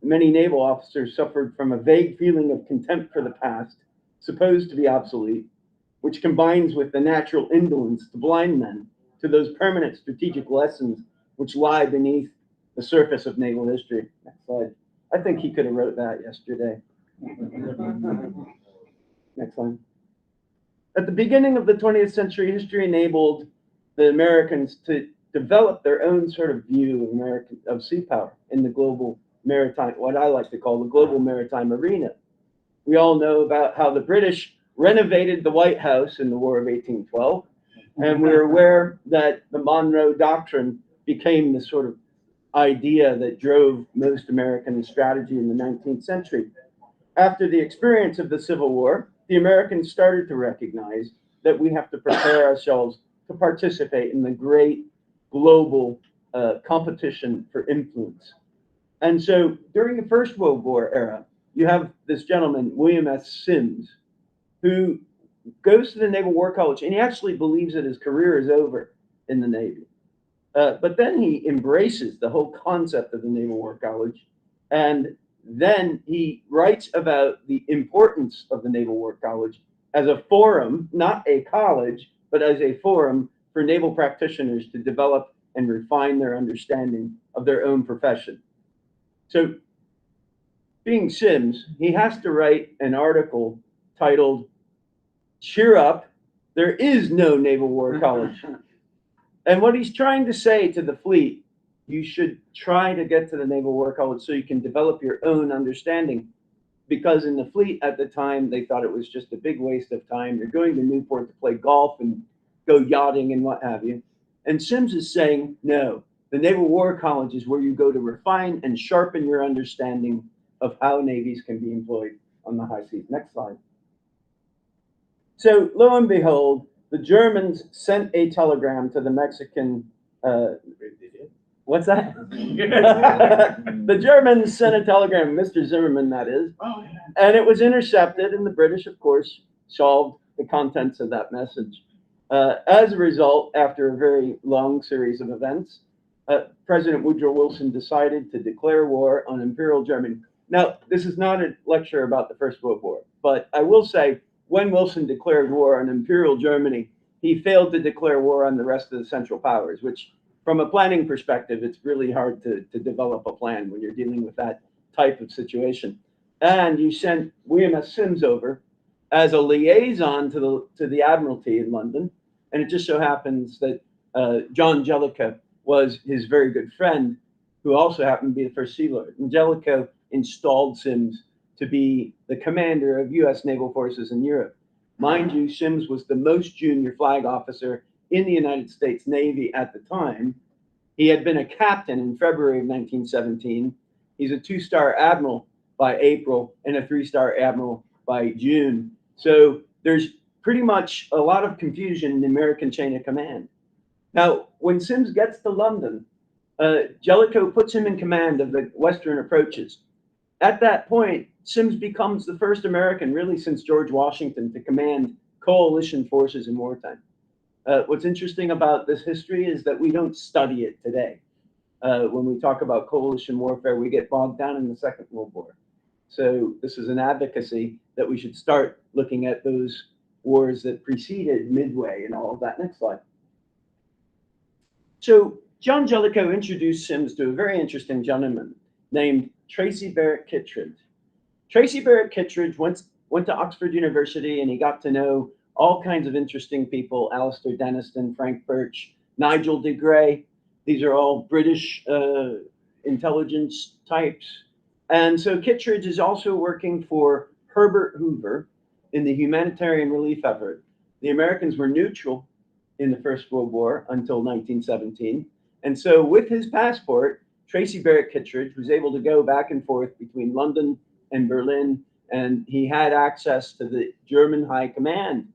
many naval officers suffered from a vague feeling of contempt for the past, supposed to be obsolete, which combines with the natural indolence to blind men to those permanent strategic lessons which lie beneath the surface of naval history. Next slide. I think he could have wrote that yesterday. Next slide. At the beginning of the 20th century, history enabled the Americans to develop their own sort of view of sea power in the global maritime, what I like to call the global maritime arena. We all know about how the British renovated the White House in the War of 1812, and we're aware that the Monroe Doctrine became the sort of idea that drove most American strategy in the 19th century. After the experience of the Civil War, the Americans started to recognize that we have to prepare ourselves to participate in the great global competition for influence. And so during the First World War era, you have this gentleman, William S. Sims, who goes to the Naval War College, and he actually believes that his career is over in the Navy. But then he embraces the whole concept of the Naval War College, and then he writes about the importance of the Naval War College as a forum, not a college, but as a forum for naval practitioners to develop and refine their understanding of their own profession. So, being Sims, he has to write an article titled, "Cheer Up, There Is No Naval War College." And what he's trying to say to the fleet, you should try to get to the Naval War College so you can develop your own understanding. Because in the fleet at the time, they thought it was just a big waste of time. You're going to Newport to play golf and go yachting and what have you. And Sims is saying, no, the Naval War College is where you go to refine and sharpen your understanding of how navies can be employed on the high seas. Next slide. So lo and behold, the Germans sent a telegram to the Mexican, what's that? The Germans sent a telegram, Mr. Zimmerman, that is, and it was intercepted, and the British, of course, solved the contents of that message. As a result, after a very long series of events, President Woodrow Wilson decided to declare war on Imperial Germany. Now, this is not a lecture about the First World War, but I will say, when Wilson declared war on Imperial Germany, he failed to declare war on the rest of the Central Powers, which, from a planning perspective, it's really hard to develop a plan when you're dealing with that type of situation. And you sent William S. Sims over as a liaison to the Admiralty in London, and it just so happens that John Jellicoe was his very good friend, who also happened to be the first Sea Lord. And Jellicoe installed Sims to be the commander of U.S. naval forces in Europe. Mind you, Sims was the most junior flag officer in the United States Navy at the time. He had been a captain in February of 1917. He's a 2-star admiral by April and a 3-star admiral by June. So there's pretty much a lot of confusion in the American chain of command. Now, when Sims gets to London, Jellicoe puts him in command of the western approaches. At that point, Sims becomes the first American, really since George Washington, to command coalition forces in wartime. What's interesting about this history is that we don't study it today. When we talk about coalition warfare, we get bogged down in the Second World War. So this is an advocacy that we should start looking at those wars that preceded Midway and all of that. Next slide. So John Jellicoe introduced Sims to a very interesting gentleman named Tracy Barrett Kitridge. Tracy Barrett Kitridge went to Oxford University, and he got to know all kinds of interesting people: Alistair Denniston, Frank Birch, Nigel de Grey. These are all British intelligence types. And so Kitridge is also working for Herbert Hoover in the humanitarian relief effort. The Americans were neutral in the First World War until 1917. And so with his passport, Tracy Barrett Kitridge was able to go back and forth between London and Berlin, and he had access to the German High Command.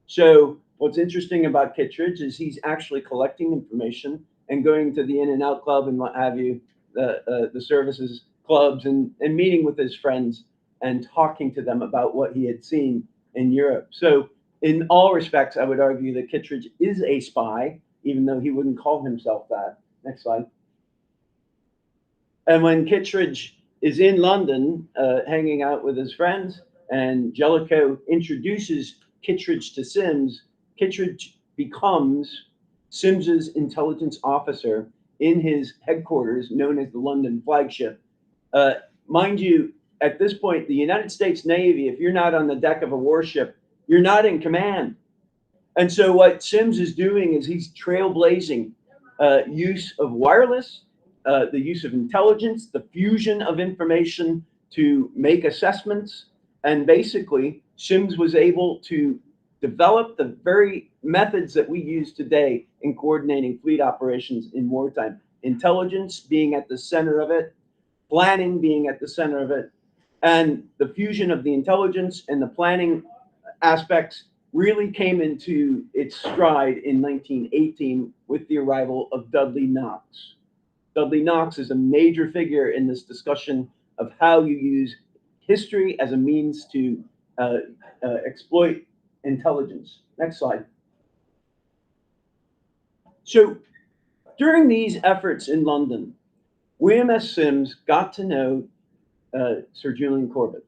So what's interesting about Kitridge is he's actually collecting information and going to the In and Out Club and what have you, the services clubs, and meeting with his friends and talking to them about what he had seen in Europe. So in all respects, I would argue that Kitridge is a spy, even though he wouldn't call himself that. Next slide. And when Kitridge is in London, hanging out with his friends, and Jellicoe introduces Kitridge to Sims, Kitridge becomes Sims's intelligence officer in his headquarters, known as the London flagship. Mind you, at this point, the United States Navy, if you're not on the deck of a warship, you're not in command. And so what Sims is doing is he's trailblazing use of wireless, the use of intelligence, the fusion of information to make assessments. And basically, Sims was able to develop the very methods that we use today in coordinating fleet operations in wartime. Intelligence being at the center of it, planning being at the center of it, and the fusion of the intelligence and the planning aspects really came into its stride in 1918 with the arrival of Dudley Knox. Dudley Knox is a major figure in this discussion of how you use history as a means to exploit intelligence. Next slide. So during these efforts in London, William S. Sims got to know Sir Julian Corbett.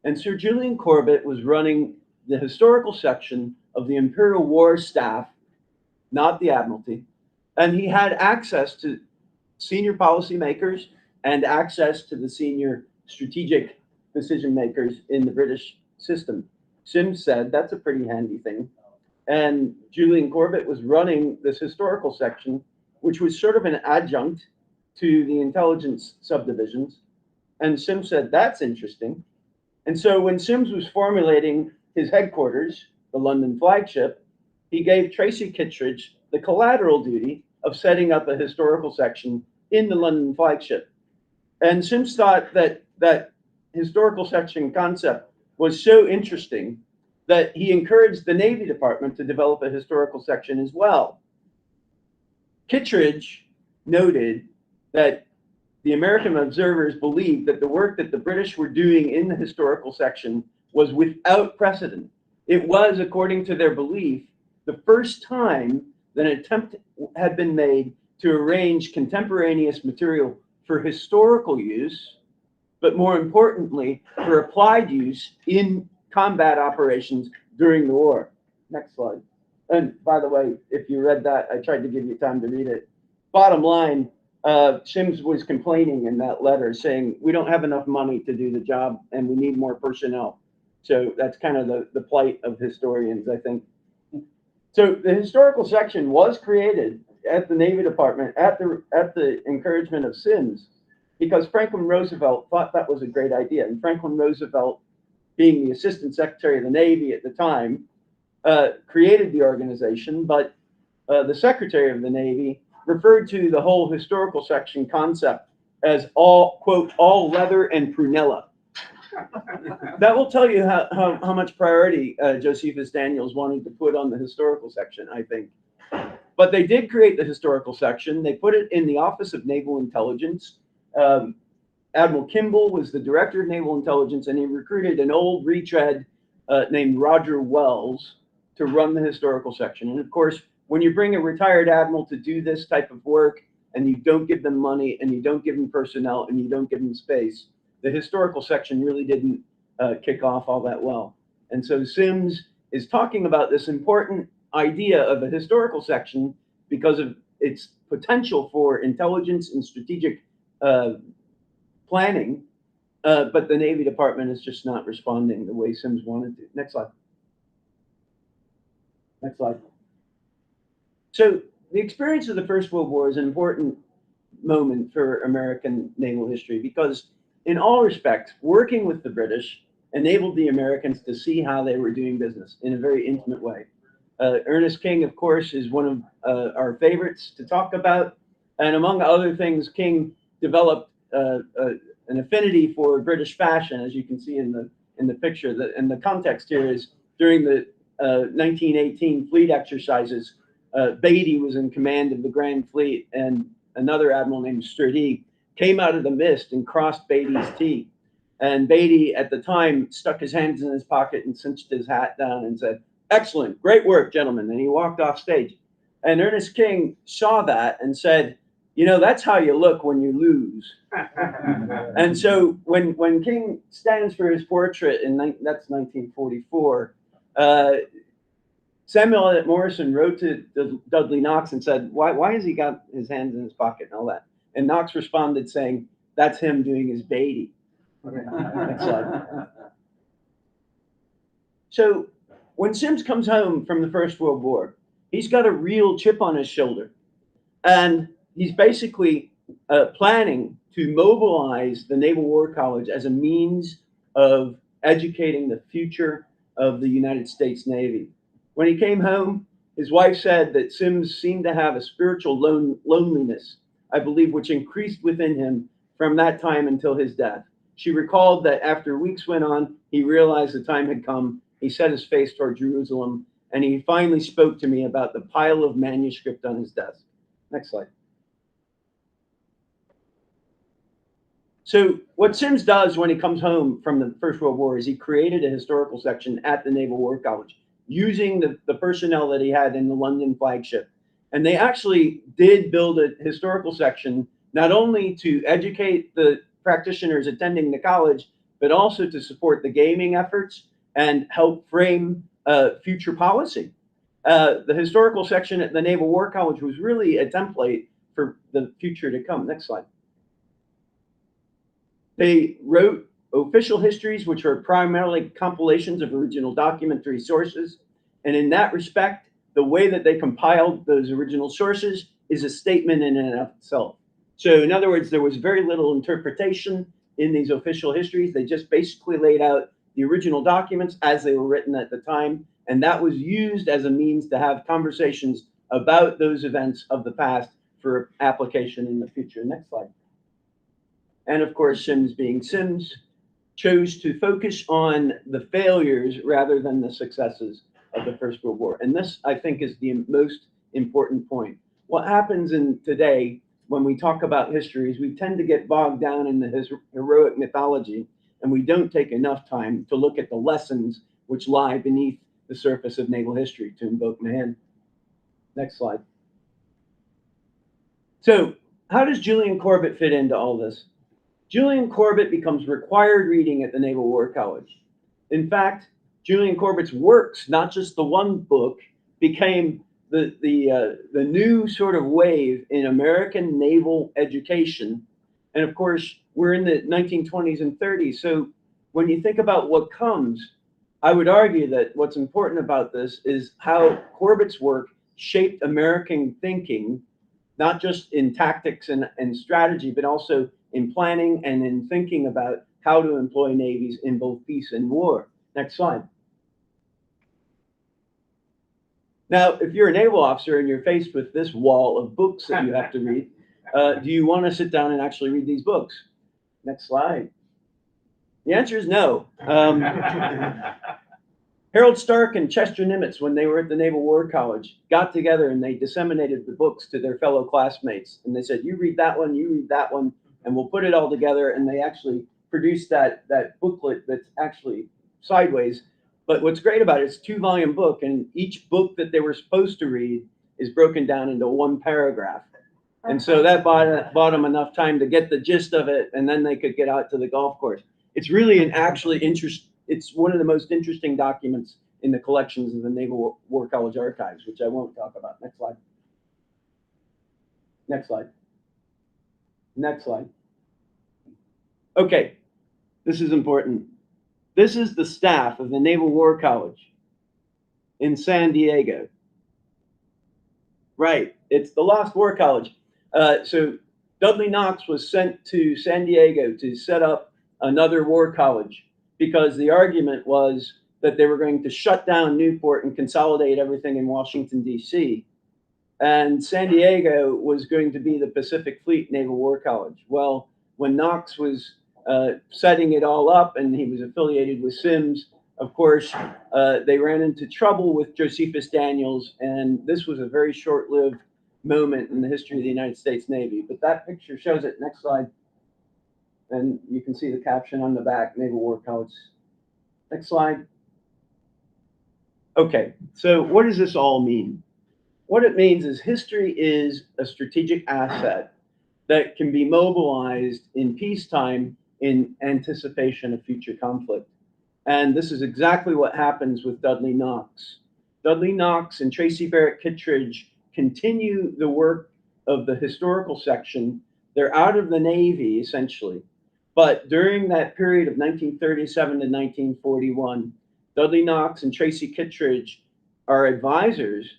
And Sir Julian Corbett was running the historical section of the Imperial War Staff, not the Admiralty, and he had access to senior policymakers and access to the senior strategic decision makers in the British system. Sims said, that's a pretty handy thing. And Julian Corbett was running this historical section, which was sort of an adjunct to the intelligence subdivisions. And Sims said, that's interesting. And so when Sims was formulating his headquarters, the London flagship, he gave Tracy Kitridge the collateral duty of setting up a historical section in the London flagship. And Sims thought that that historical section concept was so interesting that he encouraged the Navy Department to develop a historical section as well. Kitridge noted that the American observers believed that the work that the British were doing in the historical section was without precedent. It was, according to their belief, the first time that an attempt had been made to arrange contemporaneous material for historical use, but more importantly, for applied use in combat operations during the war. Next slide. And by the way, if you read that, I tried to give you time to read it. Bottom line, Sims was complaining in that letter saying, we don't have enough money to do the job and we need more personnel. So that's kind of the plight of historians, I think. So the historical section was created at the Navy Department at the encouragement of Sims, because Franklin Roosevelt thought that was a great idea. And Franklin Roosevelt, being the Assistant Secretary of the Navy at the time, created the organization, but the Secretary of the Navy referred to the whole historical section concept as all, quote, all leather and prunella. That will tell you how much priority Josephus Daniels wanted to put on the historical section, I think. But they did create the historical section. They put it in the Office of Naval Intelligence. Admiral Kimball was the director of Naval Intelligence, and he recruited an old retread named Roger Wells to run the historical section. And of course, when you bring a retired admiral to do this type of work, and you don't give them money, and you don't give them personnel, and you don't give them space, the historical section really didn't kick off all that well. And so Sims is talking about this important idea of a historical section because of its potential for intelligence and strategic planning, but the Navy Department is just not responding the way Sims wanted to. Next slide. Next slide. So the experience of the First World War is an important moment for American naval history because in all respects, working with the British enabled the Americans to see how they were doing business in a very intimate way. Ernest King, of course, is one of our favorites to talk about. And among other things, King developed an affinity for British fashion, as you can see in the picture. And the context here is during the 1918 fleet exercises, Beatty was in command of the Grand Fleet, and another admiral named Sturdee came out of the mist and crossed Beatty's T. And Beatty, at the time, stuck his hands in his pocket and cinched his hat down and said, "Excellent, great work, gentlemen." And he walked off stage. And Ernest King saw that and said, "You know, that's how you look when you lose." And so when King stands for his portrait, that's 1944, Samuel Eliot Morison wrote to Dudley Knox and said, why has he got his hands in his pocket and all that? And Knox responded saying, "That's him doing his Beatty." Next slide. So when Sims comes home from the First World War, he's got a real chip on his shoulder. And he's basically planning to mobilize the Naval War College as a means of educating the future of the United States Navy. When he came home, his wife said that Sims seemed to have a spiritual loneliness, I believe, which increased within him from that time until his death. She recalled that after weeks went on, he realized the time had come. He set his face toward Jerusalem, and he finally spoke to me about the pile of manuscript on his desk. Next slide. So what Sims does when he comes home from the First World War is he created a historical section at the Naval War College using the personnel that he had in the London flagship. And they actually did build a historical section, not only to educate the practitioners attending the college, but also to support the gaming efforts and help frame future policy. The historical section at the Naval War College was really a template for the future to come. Next slide. They wrote official histories, which are primarily compilations of original documentary sources. And in that respect, the way that they compiled those original sources is a statement in and of itself. So in other words, there was very little interpretation in these official histories. They just basically laid out the original documents as they were written at the time. And that was used as a means to have conversations about those events of the past for application in the future. Next slide. And of course, Sims being Sims, chose to focus on the failures rather than the successes of the First World War. And this, I think, is the most important point. What happens in today when we talk about history is we tend to get bogged down in the heroic mythology, and we don't take enough time to look at the lessons which lie beneath the surface of naval history, to invoke Mahan. Next slide. So how does Julian Corbett fit into all this? Julian Corbett becomes required reading at the Naval War College. In fact, Julian Corbett's works, not just the one book, became the new sort of wave in American naval education. And of course, we're in the 1920s and 30s. So when you think about what comes, I would argue that what's important about this is how Corbett's work shaped American thinking, not just in tactics and strategy, but also in planning and in thinking about how to employ navies in both peace and war. Next slide. Now, if you're a naval officer and you're faced with this wall of books that you have to read, do you want to sit down and actually read these books? Next slide. The answer is no. Harold Stark and Chester Nimitz, when they were at the Naval War College, got together and they disseminated the books to their fellow classmates. And they said, you read that one, you read that one, and we'll put it all together. And they actually produced that booklet that's actually sideways. But what's great about it, it's a 2-volume book, and each book that they were supposed to read is broken down into one paragraph. And so that bought them enough time to get the gist of it, and then they could get out to the golf course. It's really it's one of the most interesting documents in the collections of the Naval War College archives, which I won't talk about. Next slide. Next slide. Next slide. Okay, this is important. This is the staff of the Naval War College in San Diego. Right, it's the Lost War College. So Dudley Knox was sent to San Diego to set up another war college because the argument was that they were going to shut down Newport and consolidate everything in Washington, D.C. And San Diego was going to be the Pacific Fleet Naval War College. Well, when Knox was setting it all up and he was affiliated with Sims, of course, they ran into trouble with Josephus Daniels, and this was a very short-lived moment in the history of the United States Navy. But that picture shows it. Next slide. And you can see the caption on the back, Naval War College. Next slide. Okay, so what does this all mean? What it means is history is a strategic asset that can be mobilized in peacetime in anticipation of future conflict. And this is exactly what happens with Dudley Knox. Dudley Knox and Tracy Barrett Kitridge continue the work of the historical section. They're out of the Navy, essentially. But during that period of 1937 to 1941, Dudley Knox and Tracy Kitridge are advisors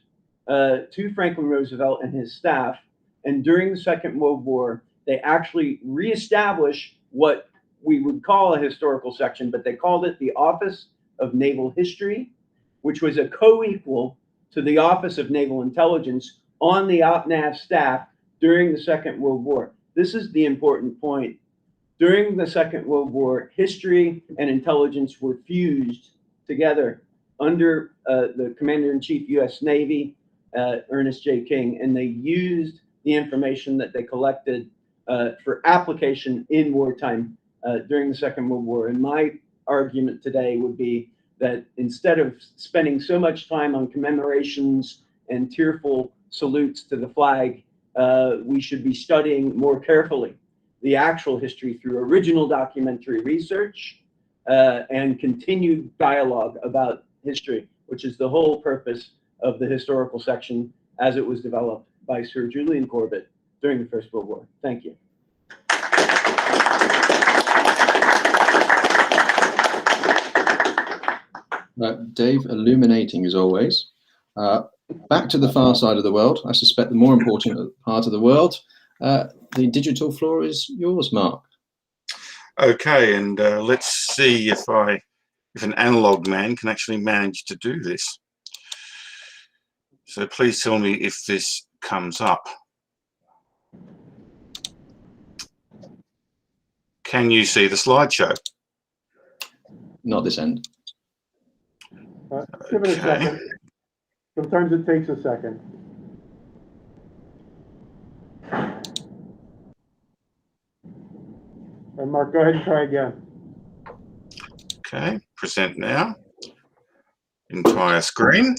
to Franklin Roosevelt and his staff. And during the Second World War, they actually reestablished what we would call a historical section, but they called it the Office of Naval History, which was a co-equal to the Office of Naval Intelligence on the OPNAV staff during the Second World War. This is the important point. During the Second World War, history and intelligence were fused together under the Commander-in-Chief U.S. Navy, Ernest J. King, and they used the information that they collected for application in wartime during the Second World War. And my argument today would be that instead of spending so much time on commemorations and tearful salutes to the flag, we should be studying more carefully the actual history through original documentary research and continued dialogue about history, which is the whole purpose of the historical section as it was developed by Sir Julian Corbett during the First World War. Thank you. Dave, illuminating as always. Back to the far side of the world, I suspect the more important part of the world. The digital floor is yours, Mark. Okay, and let's see if an analog man can actually manage to do this. So please tell me if this comes up. Can you see the slideshow? Not this end. Give it a second. Sometimes it takes a second. And Mark, go ahead and try again. Okay, present now. Entire screen.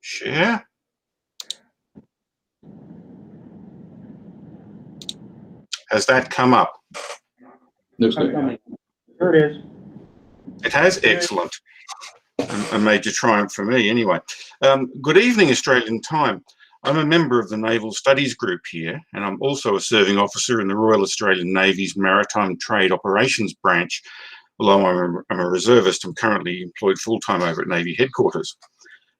Share. Has that come up? Looks good. There it is. It has? Excellent. A major triumph for me anyway. Good evening, Australian time. I'm a member of the Naval Studies Group here, and I'm also a serving officer in the Royal Australian Navy's Maritime Trade Operations Branch. Although I'm a reservist, I'm currently employed full-time over at Navy headquarters.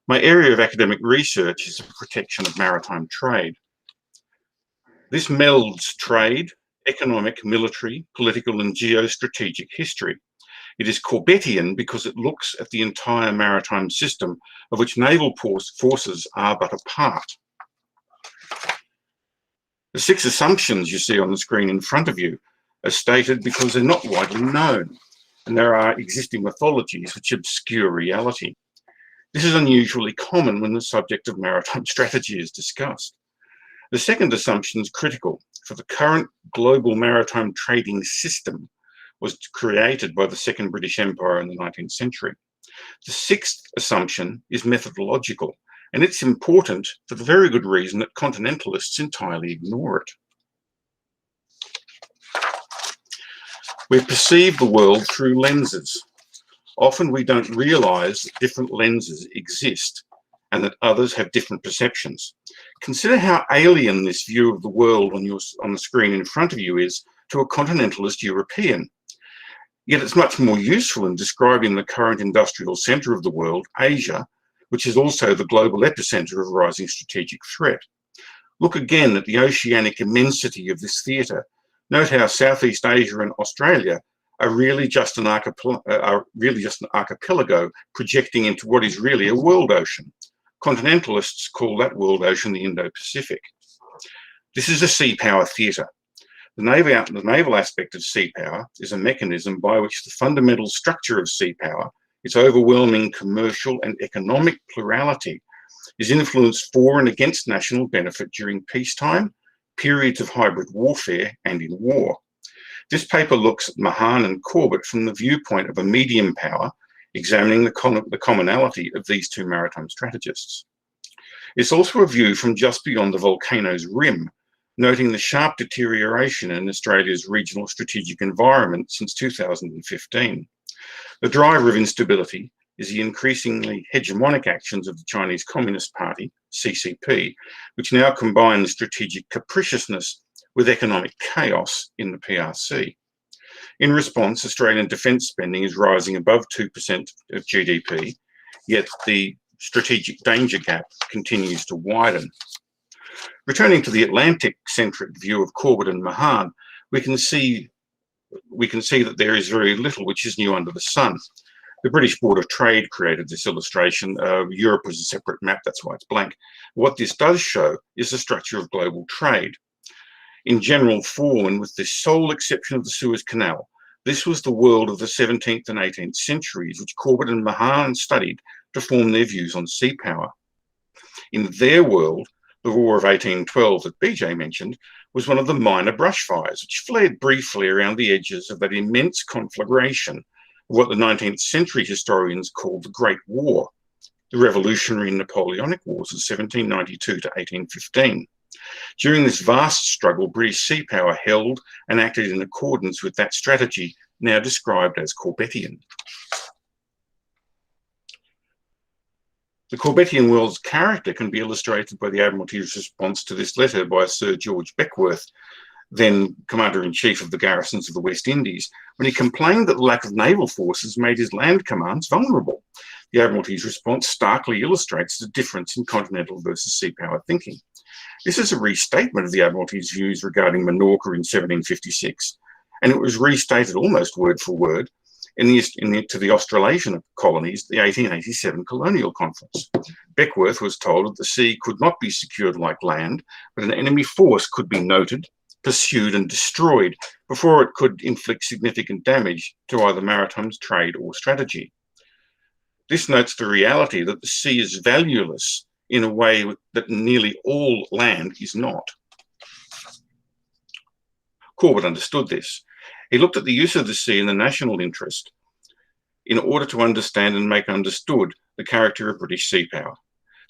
My area of academic research is the protection of maritime trade. This melds trade, economic, military, political, and geostrategic history. It is Corbettian because it looks at the entire maritime system, of which naval forces are but a part. The 6 assumptions you see on the screen in front of you are stated because they're not widely known, and there are existing mythologies which obscure reality. This is unusually common when the subject of maritime strategy is discussed. The second assumption is critical, for the current global maritime trading system was created by the Second British Empire in the 19th century. The 6th assumption is methodological, and it's important for the very good reason that continentalists entirely ignore it. We perceive the world through lenses. Often we don't realize that different lenses exist and that others have different perceptions. Consider how alien this view of the world on the screen in front of you is to a continentalist European. Yet it's much more useful in describing the current industrial center of the world, Asia, which is also the global epicenter of rising strategic threat. Look again at the oceanic immensity of this theater. Note how Southeast Asia and Australia are really just an archipelago projecting into what is really a world ocean. Continentalists call that world ocean the Indo-Pacific. This is a sea power theater. The naval aspect of sea power is a mechanism by which the fundamental structure of sea power, its overwhelming commercial and economic plurality, is influenced for and against national benefit during peacetime, periods of hybrid warfare, and in war. This paper looks at Mahan and Corbett from the viewpoint of a medium power, examining the commonality of these two maritime strategists. It's also a view from just beyond the volcano's rim, noting the sharp deterioration in Australia's regional strategic environment since 2015. The driver of instability is the increasingly hegemonic actions of the Chinese Communist Party, CCP, which now combines strategic capriciousness with economic chaos in the PRC. In response, Australian defence spending is rising above 2% of GDP, yet the strategic danger gap continues to widen. Returning to the Atlantic-centric view of Corbett and Mahan, we can see that there is very little which is new under the sun. The British Board of Trade created this illustration. Europe was a separate map, that's why it's blank. What this does show is the structure of global trade. In general form, and with the sole exception of the Suez Canal, this was the world of the 17th and 18th centuries, which Corbett and Mahan studied to form their views on sea power. In their world, the War of 1812 that BJ mentioned was one of the minor brushfires, which flared briefly around the edges of that immense conflagration of what the 19th century historians called the Great War, the Revolutionary and Napoleonic Wars of 1792 to 1815. During this vast struggle, British sea power held and acted in accordance with that strategy, now described as Corbettian. The Corbettian world's character can be illustrated by the Admiralty's response to this letter by Sir George Beckworth, then Commander-in-Chief of the garrisons of the West Indies, when he complained that the lack of naval forces made his land commands vulnerable. The Admiralty's response starkly illustrates the difference in continental versus sea power thinking. This is a restatement of the Admiralty's views regarding Minorca in 1756, and it was restated almost word for word to the Australasian colonies at the 1887 Colonial Conference. Beckworth was told that the sea could not be secured like land, but an enemy force could be noted, pursued and destroyed before it could inflict significant damage to either maritime trade or strategy. This notes the reality that the sea is valueless in a way that nearly all land is not. Corbett understood this. He looked at the use of the sea in the national interest in order to understand and make understood the character of British sea power.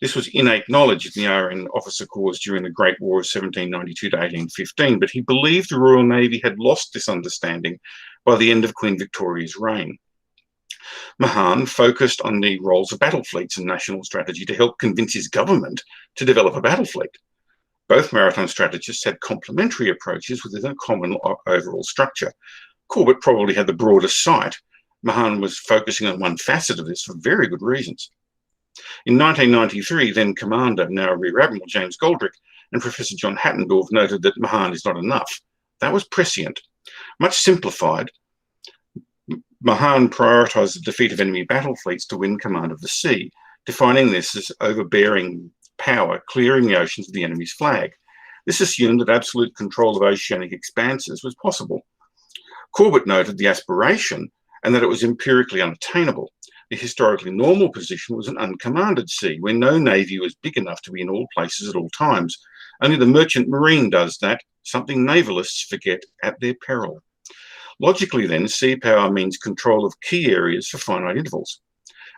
This was innate knowledge in the RN officer corps during the Great War of 1792 to 1815, but he believed the Royal Navy had lost this understanding by the end of Queen Victoria's reign. Mahan focused on the roles of battle fleets in national strategy to help convince his government to develop a battle fleet. Both maritime strategists had complementary approaches within a common overall structure. Corbett probably had the broader sight. Mahan was focusing on one facet of this for very good reasons. In 1993, then Commander, now Rear Admiral James Goldrick, and Professor John Hattendorf noted that Mahan is not enough. That was prescient. Much simplified, Mahan prioritised the defeat of enemy battle fleets to win command of the sea, defining this as overbearing power clearing the oceans of the enemy's flag. This assumed that absolute control of oceanic expanses was possible. Corbett noted the aspiration and that it was empirically unattainable. The historically normal position was an uncommanded sea, where no navy was big enough to be in all places at all times. Only the merchant marine does that, something navalists forget at their peril. Logically then, sea power means control of key areas for finite intervals.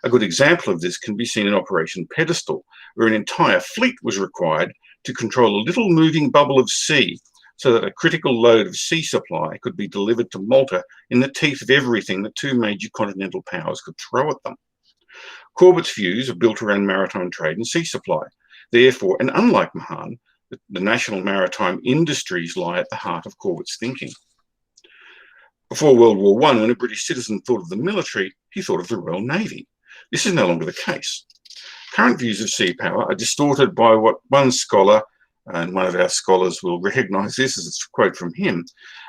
A good example of this can be seen in Operation Pedestal, where an entire fleet was required to control a little moving bubble of sea so that a critical load of sea supply could be delivered to Malta in the teeth of everything the two major continental powers could throw at them. Corbett's views are built around maritime trade and sea supply. Therefore, and unlike Mahan, the national maritime industries lie at the heart of Corbett's thinking. Before World War I, when a British citizen thought of the military, he thought of the Royal Navy. This is no longer the case. Current views of sea power are distorted by what one scholar, and one of our scholars will recognise this as a quote from him,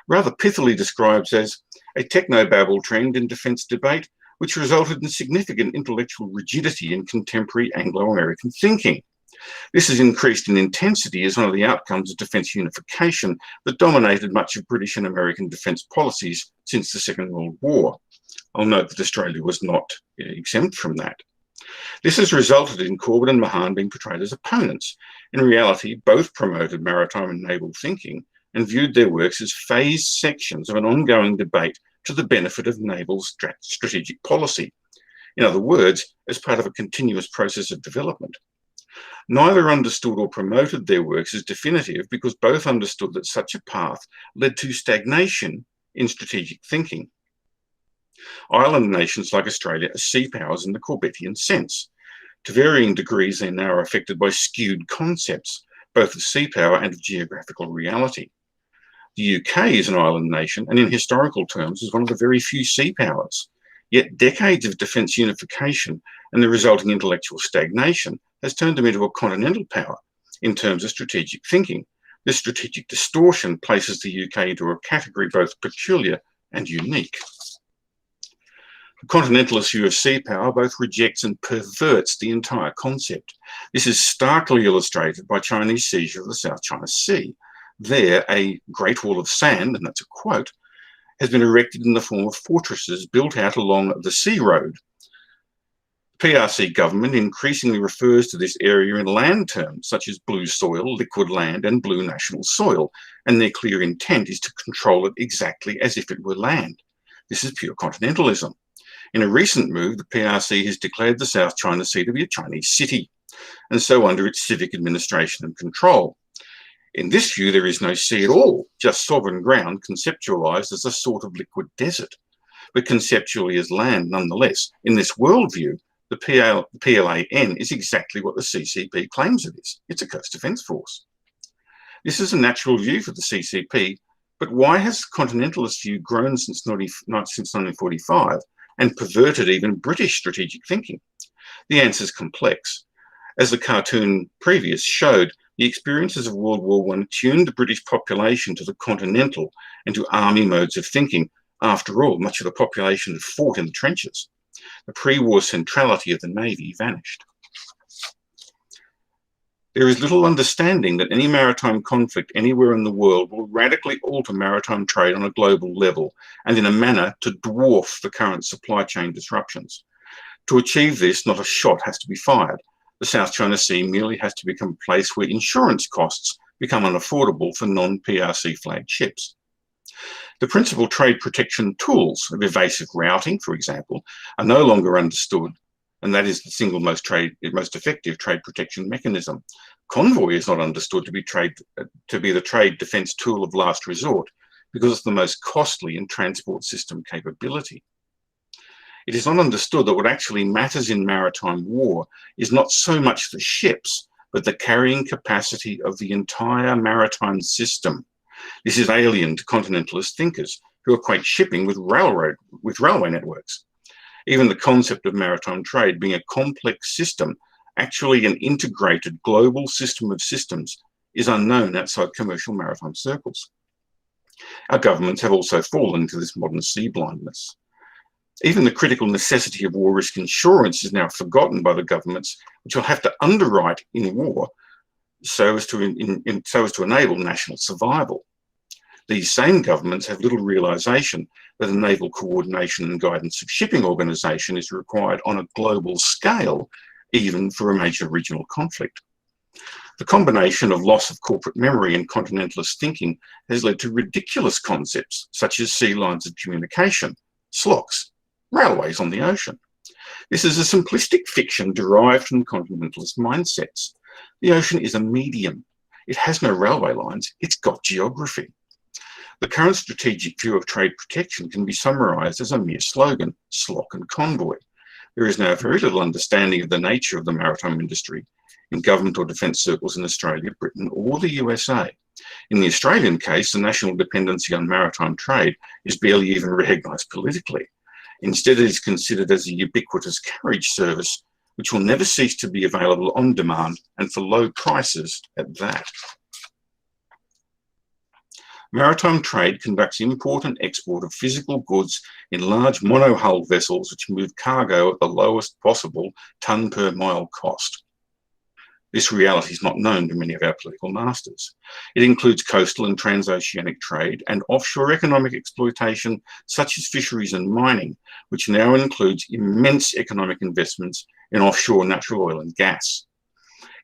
rather pithily describes as a technobabble trend in defence debate, which resulted in significant intellectual rigidity in contemporary Anglo-American thinking. This has increased in intensity as one of the outcomes of defence unification that dominated much of British and American defence policies since the Second World War. I'll note that Australia was not exempt from that. This has resulted in Corbett and Mahan being portrayed as opponents. In reality, both promoted maritime and naval thinking and viewed their works as phased sections of an ongoing debate to the benefit of naval strategic policy. In other words, as part of a continuous process of development. Neither understood or promoted their works as definitive because both understood that such a path led to stagnation in strategic thinking. Island nations like Australia are sea powers in the Corbettian sense. To varying degrees, they now are affected by skewed concepts, both of sea power and of geographical reality. The UK is an island nation and in historical terms is one of the very few sea powers. Yet decades of defence unification and the resulting intellectual stagnation has turned them into a continental power in terms of strategic thinking. This strategic distortion places the UK into a category both peculiar and unique. The continentalist view of sea power both rejects and perverts the entire concept. This is starkly illustrated by Chinese seizure of the South China Sea. There, a great wall of sand, and that's a quote, has been erected in the form of fortresses built out along the sea road. The PRC government increasingly refers to this area in land terms, such as blue soil, liquid land, and blue national soil, and their clear intent is to control it exactly as if it were land. This is pure continentalism. In a recent move, the PRC has declared the South China Sea to be a Chinese city, and so under its civic administration and control. In this view, there is no sea at all, just sovereign ground conceptualized as a sort of liquid desert, but conceptually as land nonetheless. In this worldview, the PLAN is exactly what the CCP claims it is. It's a coast defence force. This is a natural view for the CCP, but why has the continentalist view grown since 1945 and perverted even British strategic thinking? The answer is complex. As the cartoon previous showed, the experiences of World War I tuned the British population to the continental and to army modes of thinking. After all, much of the population had fought in the trenches. The pre-war centrality of the Navy vanished. There is little understanding that any maritime conflict anywhere in the world will radically alter maritime trade on a global level and in a manner to dwarf the current supply chain disruptions. To achieve this, not a shot has to be fired. The South China Sea merely has to become a place where insurance costs become unaffordable for non-PRC flagged ships. The principal trade protection tools of evasive routing, for example, are no longer understood, and that is the single most effective trade protection mechanism. Convoy is not understood to be the trade defence tool of last resort because it's the most costly in transport system capability. It is not understood that what actually matters in maritime war is not so much the ships, but the carrying capacity of the entire maritime system. This is alien to continentalist thinkers who equate shipping with railway networks. Even the concept of maritime trade being a complex system, actually an integrated global system of systems, is unknown outside commercial maritime circles. Our governments have also fallen into this modern sea blindness. Even the critical necessity of war risk insurance is now forgotten by the governments, which will have to underwrite in war so as to enable national survival. These same governments have little realisation that a naval coordination and guidance of shipping organisation is required on a global scale, even for a major regional conflict. The combination of loss of corporate memory and continentalist thinking has led to ridiculous concepts such as sea lines of communication, SLOCs, railways on the ocean. This is a simplistic fiction derived from continentalist mindsets. The ocean is a medium. It has no railway lines, it's got geography. The current strategic view of trade protection can be summarised as a mere slogan, slock and convoy. There is now very little understanding of the nature of the maritime industry in government or defence circles in Australia, Britain or the USA. In the Australian case, the national dependency on maritime trade is barely even recognised politically. Instead, it is considered as a ubiquitous carriage service which will never cease to be available on demand and for low prices at that. Maritime trade conducts import and export of physical goods in large monohull vessels which move cargo at the lowest possible tonne per mile cost. This reality is not known to many of our political masters. It includes coastal and transoceanic trade and offshore economic exploitation such as fisheries and mining, which now includes immense economic investments in offshore natural oil and gas.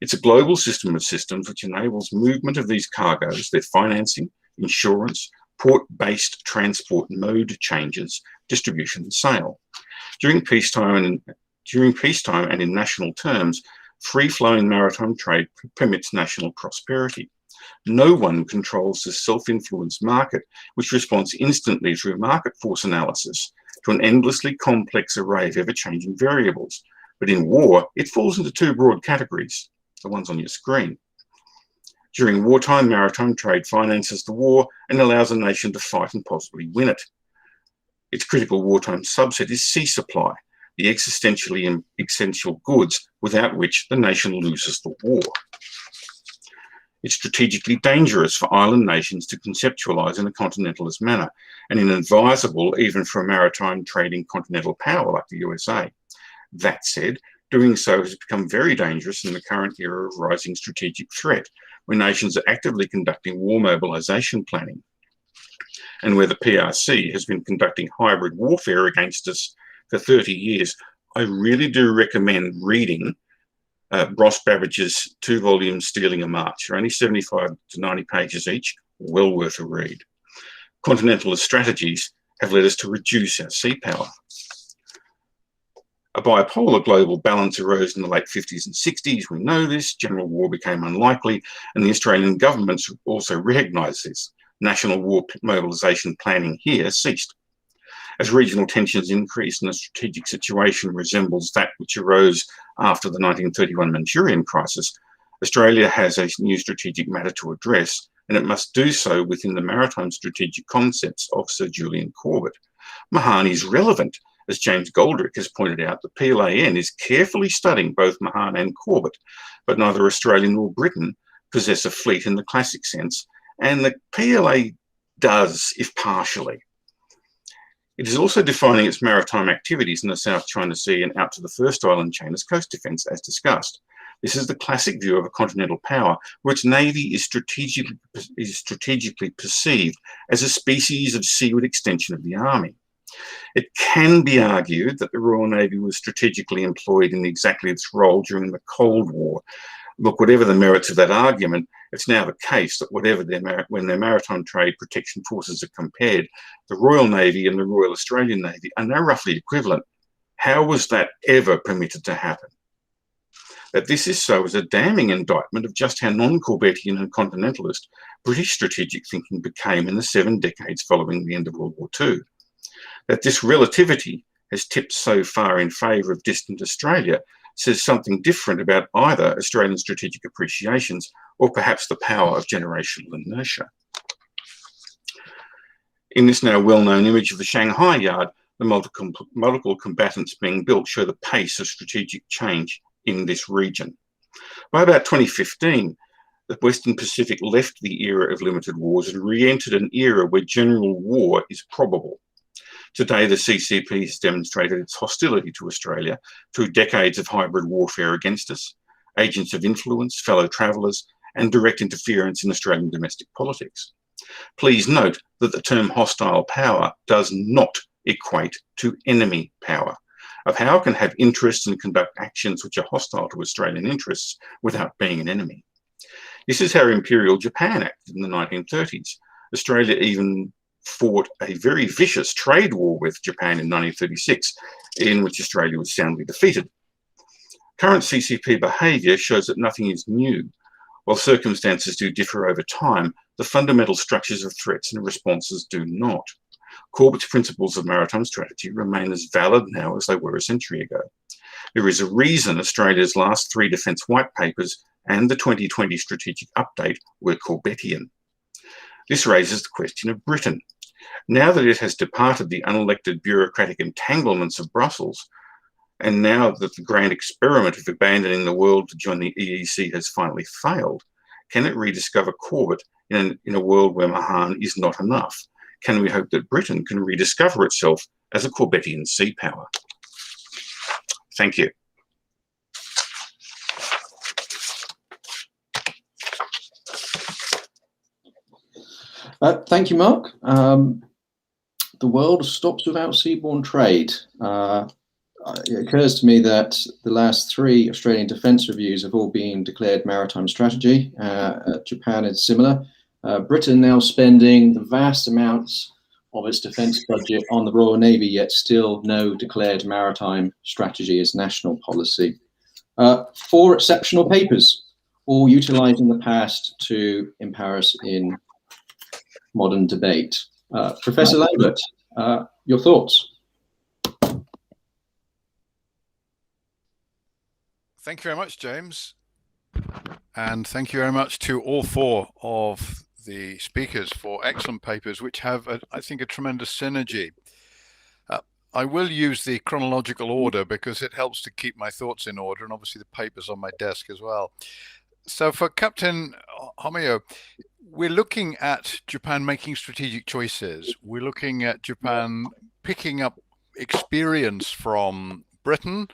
It's a global system of systems which enables movement of these cargoes, their financing, insurance, port-based transport mode changes, distribution and sale. During peacetime and in national terms, free-flowing maritime trade permits national prosperity. No one controls the self-influenced market, which responds instantly through market force analysis to an endlessly complex array of ever-changing variables. But in war, it falls into two broad categories, the ones on your screen. During wartime, maritime trade finances the war and allows a nation to fight and possibly win it. Its critical wartime subset is sea supply, the existentially essential goods without which the nation loses the war. It's strategically dangerous for island nations to conceptualise in a continentalist manner and inadvisable even for a maritime trading continental power like the USA. That said, doing so has become very dangerous in the current era of rising strategic threat, where nations are actively conducting war mobilisation planning, and where the PRC has been conducting hybrid warfare against us for 30 years. I really do recommend reading Ross Babbage's 2 volumes, Stealing a March. They're only 75 to 90 pages each, well worth a read. Continentalist strategies have led us to reduce our sea power. A bipolar global balance arose in the late 50s and 60s. We know this. General war became unlikely, and the Australian governments also recognised this. National war mobilisation planning here ceased. As regional tensions increased and the strategic situation resembles that which arose after the 1931 Manchurian crisis, Australia has a new strategic matter to address, and it must do so within the maritime strategic concepts of Sir Julian Corbett. Mahan is relevant. As James Goldrick has pointed out, the PLAN is carefully studying both Mahan and Corbett, but neither Australia nor Britain possess a fleet in the classic sense, and the PLA does, if partially. It is also defining its maritime activities in the South China Sea and out to the first island chain as coast defence, as discussed. This is the classic view of a continental power, where its navy is strategically perceived as a species of seaward extension of the army. It can be argued that the Royal Navy was strategically employed in exactly its role during the Cold War. Look, whatever the merits of that argument, it's now the case that when their maritime trade protection forces are compared, the Royal Navy and the Royal Australian Navy are now roughly equivalent. How was that ever permitted to happen? That this is so is a damning indictment of just how non-Corbettian and continentalist British strategic thinking became in the 7 decades following the end of World War II. That this relativity has tipped so far in favour of distant Australia says something different about either Australian strategic appreciations or perhaps the power of generational inertia. In this now well-known image of the Shanghai Yard, the multiple combatants being built show the pace of strategic change in this region. By about 2015, the Western Pacific left the era of limited wars and re-entered an era where general war is probable. Today, the CCP has demonstrated its hostility to Australia through decades of hybrid warfare against us, agents of influence, fellow travellers, and direct interference in Australian domestic politics. Please note that the term hostile power does not equate to enemy power. A power can have interests and conduct actions which are hostile to Australian interests without being an enemy. This is how Imperial Japan acted in the 1930s. Australia even fought a very vicious trade war with Japan in 1936, in which Australia was soundly defeated. Current CCP behaviour shows that nothing is new. While circumstances do differ over time, the fundamental structures of threats and responses do not. Corbett's principles of maritime strategy remain as valid now as they were a century ago. There is a reason Australia's last 3 defence white papers and the 2020 strategic update were Corbettian. This raises the question of Britain. Now that it has departed the unelected bureaucratic entanglements of Brussels, and now that the grand experiment of abandoning the world to join the EEC has finally failed, can it rediscover Corbett in a world where Mahan is not enough? Can we hope that Britain can rediscover itself as a Corbettian sea power? Thank you. Thank you, Mark. The world stops without seaborne trade. It occurs to me that the last 3 Australian defence reviews have all been declared maritime strategy. Japan is similar. Britain now spending the vast amounts of its defence budget on the Royal Navy, yet still no declared maritime strategy as national policy. 4 exceptional papers, all utilising the past to empower us in modern debate. Professor Lambert, your thoughts? Thank you very much, James. And thank you very much to all 4 of the speakers for excellent papers, which have, I think, a tremendous synergy. I will use the chronological order because it helps to keep my thoughts in order, and obviously the papers on my desk as well. So for Captain Homio, we're looking at Japan making strategic choices. We're looking at Japan picking up experience from Britain,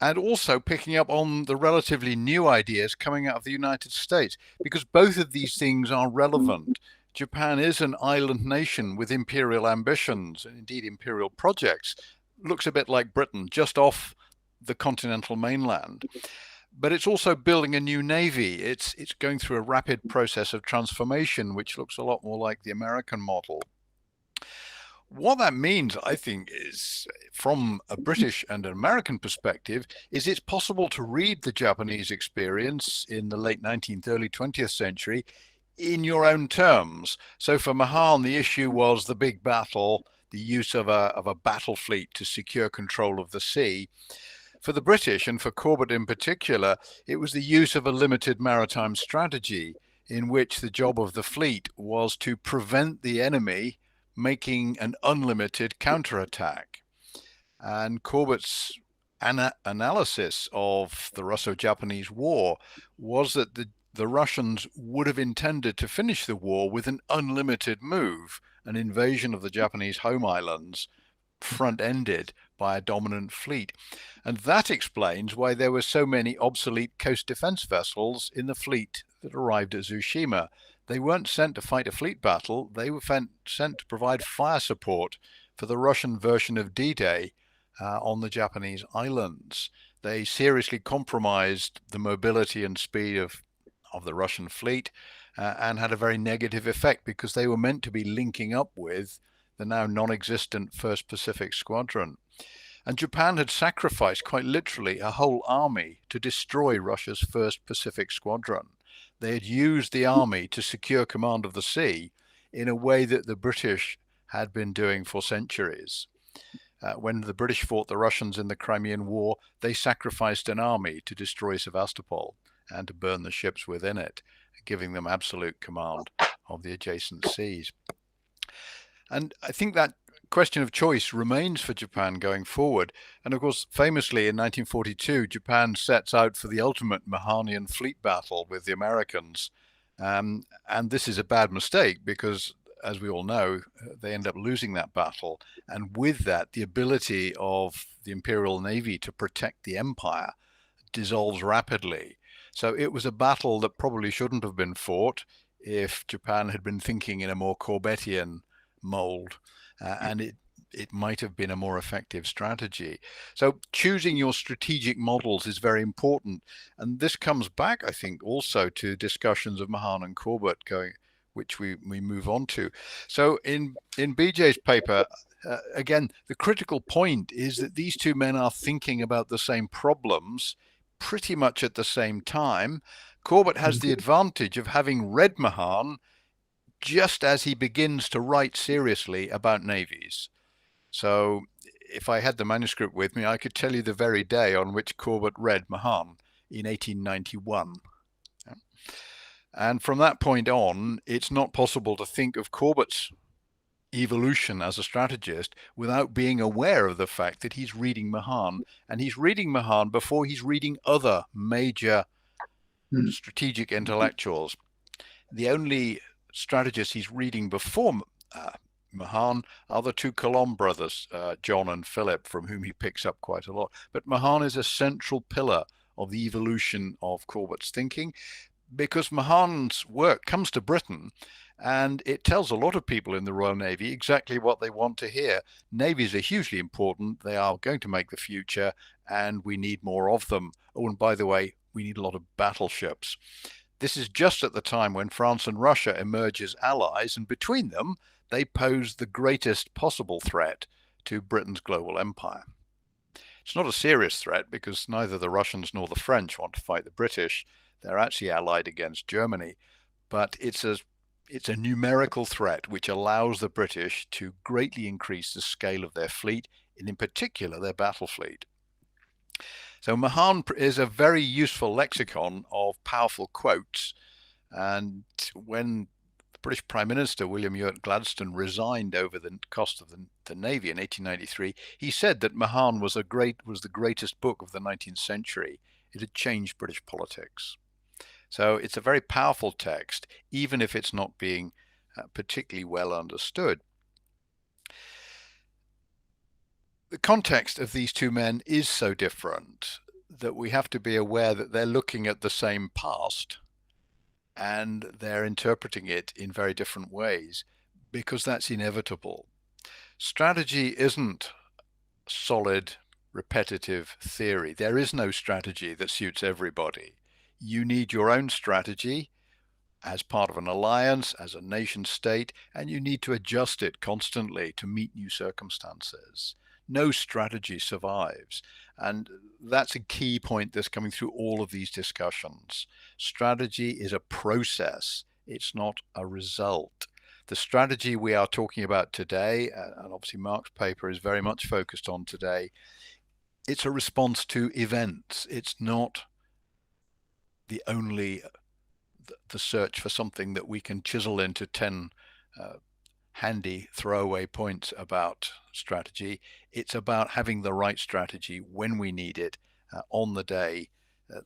and also picking up on the relatively new ideas coming out of the United States, because both of these things are relevant. Japan is an island nation with imperial ambitions and indeed imperial projects. Looks a bit like Britain, just off the continental mainland. But it's also building a new navy. It's going through a rapid process of transformation, which looks a lot more like the American model. What that means, I think, is from a British and an American perspective, is it's possible to read the Japanese experience in the late 19th, early 20th century in your own terms. So for Mahan, the issue was the big battle, the use of a battle fleet to secure control of the sea. For the British, and for Corbett in particular, it was the use of a limited maritime strategy in which the job of the fleet was to prevent the enemy making an unlimited counterattack. And Corbett's analysis of the Russo-Japanese War was that the Russians would have intended to finish the war with an unlimited move, an invasion of the Japanese home islands, front-ended by a dominant fleet. And that explains why there were so many obsolete coast defense vessels in the fleet that arrived at Tsushima. They weren't sent to fight a fleet battle, they were sent to provide fire support for the Russian version of D-Day on the Japanese islands. They seriously compromised the mobility and speed of the Russian fleet and had a very negative effect because they were meant to be linking up with the now non-existent 1st Pacific Squadron. And Japan had sacrificed, quite literally, a whole army to destroy Russia's 1st Pacific Squadron. They had used the army to secure command of the sea in a way that the British had been doing for centuries. When the British fought the Russians in the Crimean War, they sacrificed an army to destroy Sevastopol and to burn the ships within it, giving them absolute command of the adjacent seas. And I think that question of choice remains for Japan going forward. And of course, famously in 1942, Japan sets out for the ultimate Mahanian fleet battle with the Americans. And this is a bad mistake because, as we all know, they end up losing that battle. And with that, the ability of the Imperial Navy to protect the empire dissolves rapidly. So it was a battle that probably shouldn't have been fought if Japan had been thinking in a more Corbettian mold, and it might have been a more effective strategy. So choosing your strategic models is very important. And this comes back, I think, also to discussions of Mahan and Corbett which we move on to. So in BJ's paper, again, the critical point is that these 2 men are thinking about the same problems pretty much at the same time. Corbett has the advantage of having read Mahan just as he begins to write seriously about navies. So if I had the manuscript with me, I could tell you the very day on which Corbett read Mahan in 1891. And from that point on, it's not possible to think of Corbett's evolution as a strategist without being aware of the fact that he's reading Mahan, and he's reading Mahan before he's reading other major strategic intellectuals. The only strategists he's reading before Mahan are the two Colomb brothers, John and Philip, from whom he picks up quite a lot. But Mahan is a central pillar of the evolution of Corbett's thinking, because Mahan's work comes to Britain and it tells a lot of people in the Royal Navy exactly what they want to hear. Navies are hugely important. They are going to make the future, and we need more of them. Oh, and by the way, we need a lot of battleships. This is just at the time when France and Russia emerge as allies, and between them, they pose the greatest possible threat to Britain's global empire. It's not a serious threat because neither the Russians nor the French want to fight the British. They're actually allied against Germany, but it's a numerical threat which allows the British to greatly increase the scale of their fleet, and in particular their battle fleet. So Mahan is a very useful lexicon of powerful quotes, and when the British Prime Minister William Ewart Gladstone resigned over the cost of the Navy in 1893, he said that Mahan was the greatest book of the 19th century. It had changed British politics. So it's a very powerful text, even if it's not being particularly well understood. The context of these two men is so different that we have to be aware that they're looking at the same past and they're interpreting it in very different ways, because that's inevitable. Strategy isn't solid, repetitive theory. There is no strategy that suits everybody. You need your own strategy as part of an alliance, as a nation state, and you need to adjust it constantly to meet new circumstances. No strategy survives. And that's a key point that's coming through all of these discussions. Strategy is a process. It's not a result. The strategy we are talking about today, and obviously Mark's paper is very much focused on today, it's a response to events. It's not the search for something that we can chisel into 10 handy throwaway points about strategy. It's about having the right strategy when we need it on the day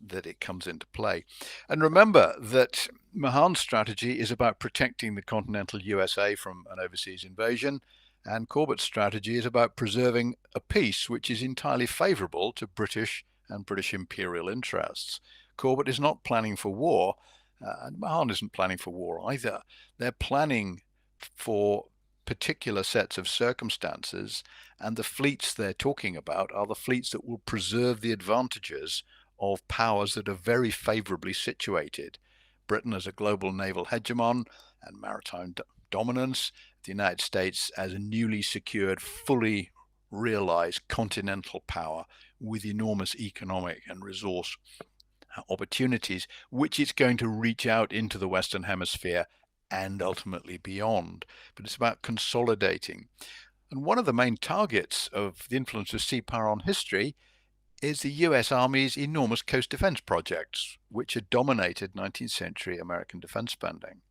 that it comes into play. And remember that Mahan's strategy is about protecting the continental USA from an overseas invasion, and Corbett's strategy is about preserving a peace which is entirely favorable to British and British imperial interests. Corbett is not planning for war, and Mahan isn't planning for war either. They're planning for particular sets of circumstances, and the fleets they're talking about are the fleets that will preserve the advantages of powers that are very favorably situated. Britain as a global naval hegemon and maritime dominance, the United States as a newly secured, fully realized continental power with enormous economic and resource opportunities, which it's going to reach out into the Western Hemisphere and ultimately beyond. But it's about consolidating. And one of the main targets of the influence of sea power on history is the US Army's enormous coast defense projects, which had dominated 19th century American defense spending.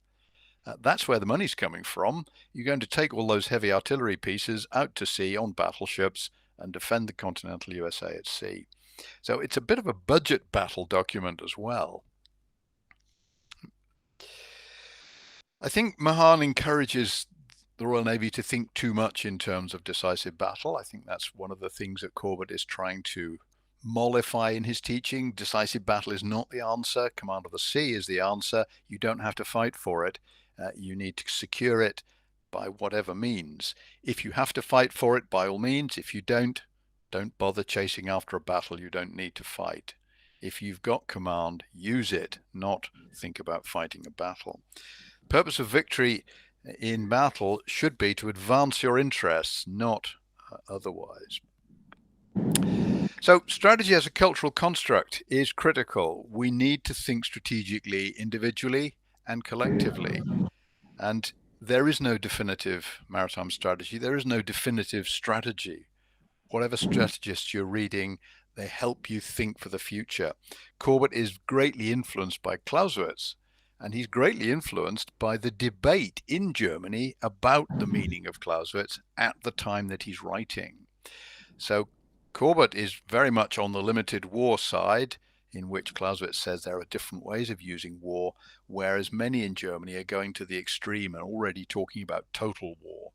That's where the money's coming from. You're going to take all those heavy artillery pieces out to sea on battleships and defend the continental USA at sea. So it's a bit of a budget battle document as well. I think Mahan encourages the Royal Navy to think too much in terms of decisive battle. I think that's one of the things that Corbett is trying to mollify in his teaching. Decisive battle is not the answer. Command of the sea is the answer. You don't have to fight for it. You need to secure it by whatever means. If you have to fight for it, by all means. If you don't bother chasing after a battle you don't need to fight. If you've got command, use it, not think about fighting a battle. Purpose of victory in battle should be to advance your interests, not otherwise. So strategy as a cultural construct is critical. We need to think strategically, individually and collectively. And there is no definitive maritime strategy. There is no definitive strategy. Whatever strategists you're reading, they help you think for the future. Corbett is greatly influenced by Clausewitz, and he's greatly influenced by the debate in Germany about the meaning of Clausewitz at the time that he's writing. So Corbett is very much on the limited war side, in which Clausewitz says there are different ways of using war, whereas many in Germany are going to the extreme and already talking about total war.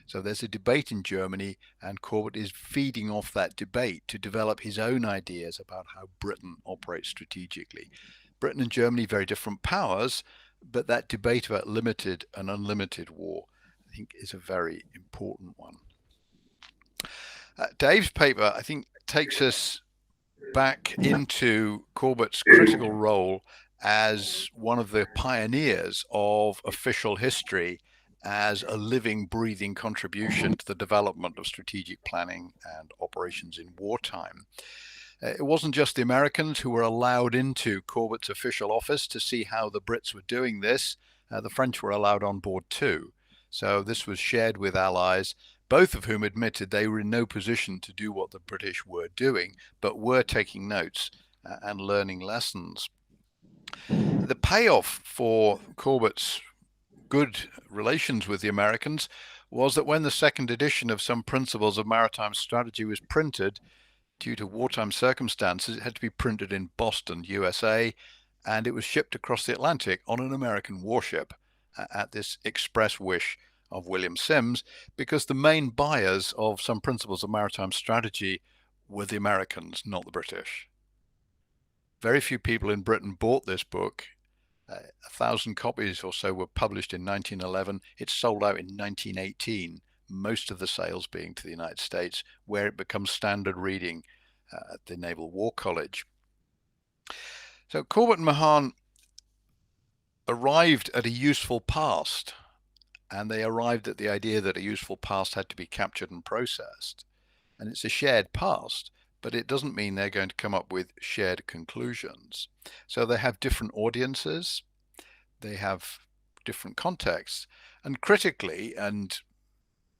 So there's a debate in Germany, and Corbett is feeding off that debate to develop his own ideas about how Britain operates strategically. Britain and Germany, very different powers, but that debate about limited and unlimited war, I think, is a very important one. Dave's paper, I think, takes us back into Corbett's critical role as one of the pioneers of official history as a living, breathing contribution to the development of strategic planning and operations in wartime. It wasn't just the Americans who were allowed into Corbett's official office to see how the Brits were doing this. The French were allowed on board too. So this was shared with allies, both of whom admitted they were in no position to do what the British were doing, but were taking notes and learning lessons. The payoff for Corbett's good relations with the Americans was that when the second edition of some principles of maritime strategy was printed, due to wartime circumstances, it had to be printed in Boston, USA, and it was shipped across the Atlantic on an American warship at this express wish of William Sims, because the main buyers of some principles of maritime strategy were the Americans, not the British. Very few people in Britain bought this book. 1,000 copies or so were published in 1911. It sold out in 1918, most of the sales being to the United States, where it becomes standard reading at the Naval War College. So Corbett and Mahan arrived at a useful past, and they arrived at the idea that a useful past had to be captured and processed. And it's a shared past, but it doesn't mean they're going to come up with shared conclusions. So they have different audiences, they have different contexts, and critically, and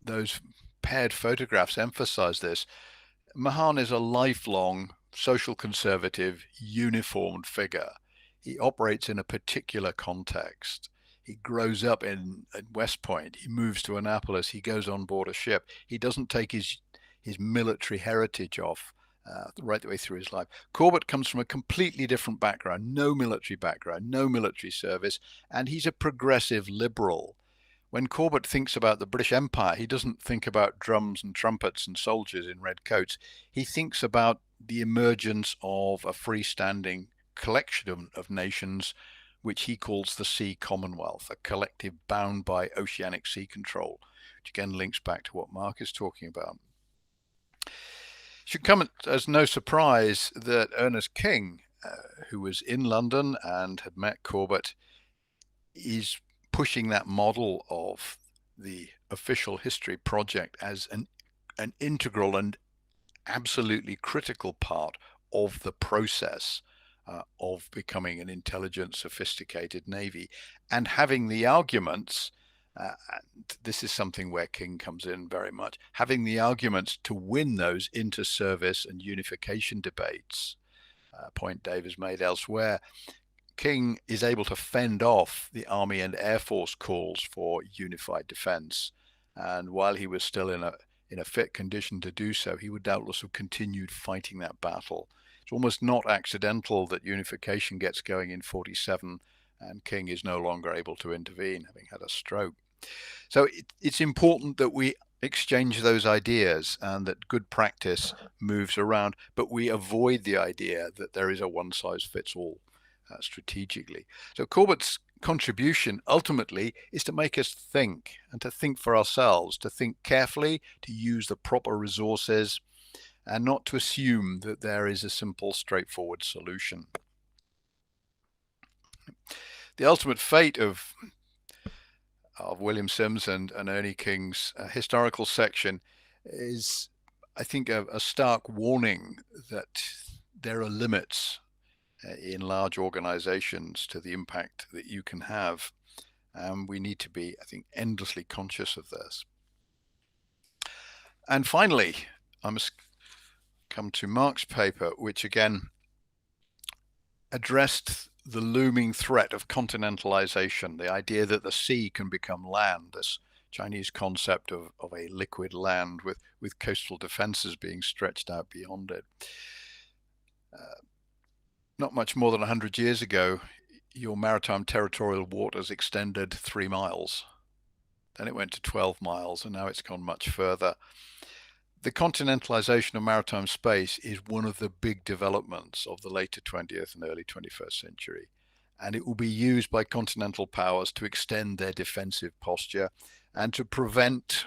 those paired photographs emphasize this, Mahan is a lifelong social conservative, uniformed figure. He operates in a particular context. He grows up at West Point. He moves to Annapolis. He goes on board a ship. He doesn't take his military heritage off right the way through his life. Corbett comes from a completely different background, no military background, no military service, and he's a progressive liberal. When Corbett thinks about the British Empire, he doesn't think about drums and trumpets and soldiers in red coats. He thinks about the emergence of a freestanding collection of nations, which he calls the Sea Commonwealth, a collective bound by oceanic sea control, which again links back to what Mark is talking about. It should come as no surprise that Ernest King, who was in London and had met Corbett, is pushing that model of the official history project as an integral and absolutely critical part of the process of becoming an intelligent, sophisticated navy, and having the arguments, and this is something where King comes in very much, having the arguments to win those inter-service and unification debates, a point Dave has made elsewhere. King is able to fend off the Army and Air Force calls for unified defense, and while he was still in a fit condition to do so, he would doubtless have continued fighting that battle. It's almost not accidental that unification gets going in 47 and King is no longer able to intervene, having had a stroke. So it's important that we exchange those ideas and that good practice moves around, but we avoid the idea that there is a one-size-fits-all strategically. So Corbett's contribution ultimately is to make us think, and to think for ourselves, to think carefully, to use the proper resources, and not to assume that there is a simple, straightforward solution. The ultimate fate of William Sims and Ernie King's historical section is I think, a stark warning that there are limits in large organizations to the impact that you can have. And we need to be, I think, endlessly conscious of this. And finally, I must come to Mark's paper, which again addressed the looming threat of continentalization, the idea that the sea can become land, this Chinese concept of a liquid land with coastal defenses being stretched out beyond it. Not much more than 100 years ago, your maritime territorial waters extended 3 miles. Then it went to 12 miles, and now it's gone much further. The continentalization of maritime space is one of the big developments of the later 20th and early 21st century. And it will be used by continental powers to extend their defensive posture and to prevent,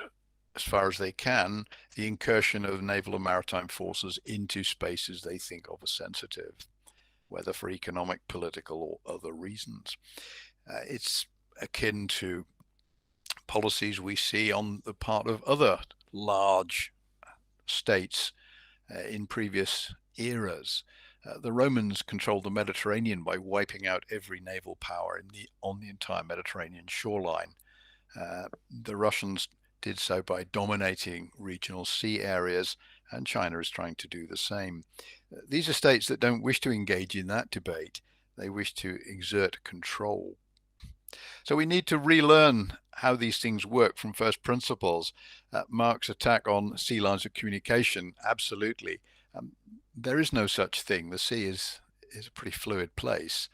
as far as they can, the incursion of naval and maritime forces into spaces they think of as sensitive, whether for economic, political, or other reasons. It's akin to policies we see on the part of other large states in previous eras. The Romans controlled the Mediterranean by wiping out every naval power on the entire Mediterranean shoreline. The Russians did so by dominating regional sea areas, and China is trying to do the same. These are states that don't wish to engage in that debate. They wish to exert control. So we need to relearn how these things work from first principles. Mark's attack on sea lines of communication, absolutely. There is no such thing. The sea is a pretty fluid place.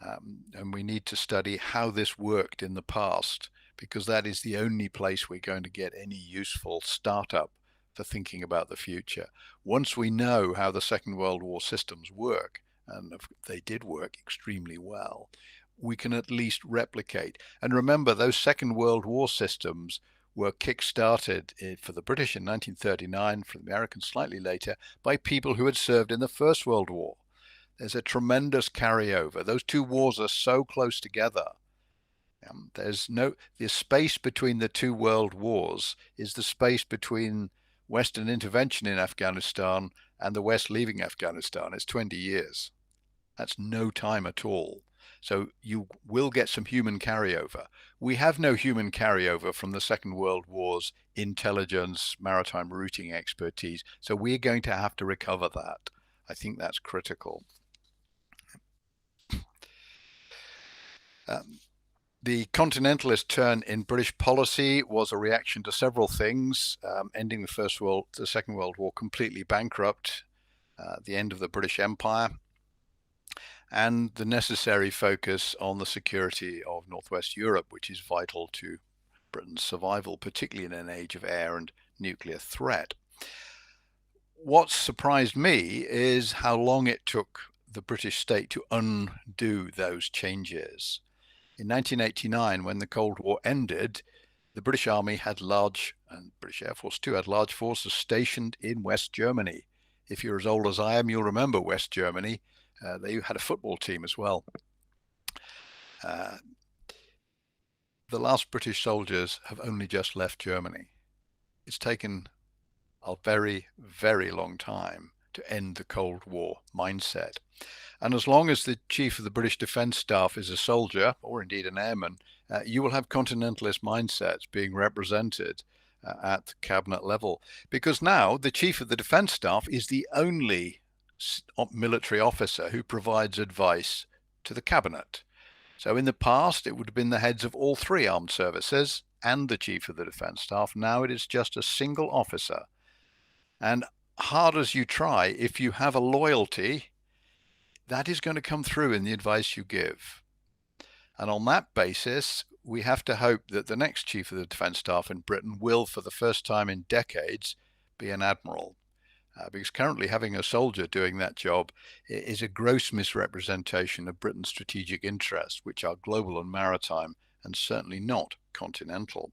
And we need to study how this worked in the past, because that is the only place we're going to get any useful startup for thinking about the future. Once we know how the Second World War systems work, and they did work extremely well, we can at least replicate. And remember, those Second World War systems were kick-started for the British in 1939, for the Americans slightly later, by people who had served in the First World War. There's a tremendous carryover. Those two wars are so close together. The space between the two world wars is the space between Western intervention in Afghanistan and the West leaving Afghanistan. It's 20 years. That's no time at all. So you will get some human carryover. We have no human carryover from the Second World War's intelligence, maritime routing expertise. So we're going to have to recover that. I think that's critical. The continentalist turn in British policy was a reaction to several things, ending the Second World War completely bankrupt, the end of the British Empire, and the necessary focus on the security of Northwest Europe, which is vital to Britain's survival, particularly in an age of air and nuclear threat. What surprised me is how long it took the British state to undo those changes. In 1989, when the Cold War ended, the British Army had and British Air Force too, had large forces stationed in West Germany. If you're as old as I am, you'll remember West Germany. They had a football team as well. The last British soldiers have only just left Germany. It's taken a very, very long time to end the Cold War mindset. And as long as the chief of the British Defence Staff is a soldier, or indeed an airman, you will have continentalist mindsets being represented at the cabinet level. Because now the chief of the Defence Staff is the only military officer who provides advice to the cabinet. So in the past, it would have been the heads of all three armed services and the chief of the Defence Staff. Now it is just a single officer. And hard as you try, if you have a loyalty, that is going to come through in the advice you give. And on that basis, we have to hope that the next chief of the Defence Staff in Britain will, for the first time in decades, be an admiral. Because currently having a soldier doing that job is a gross misrepresentation of Britain's strategic interests, which are global and maritime, and certainly not continental.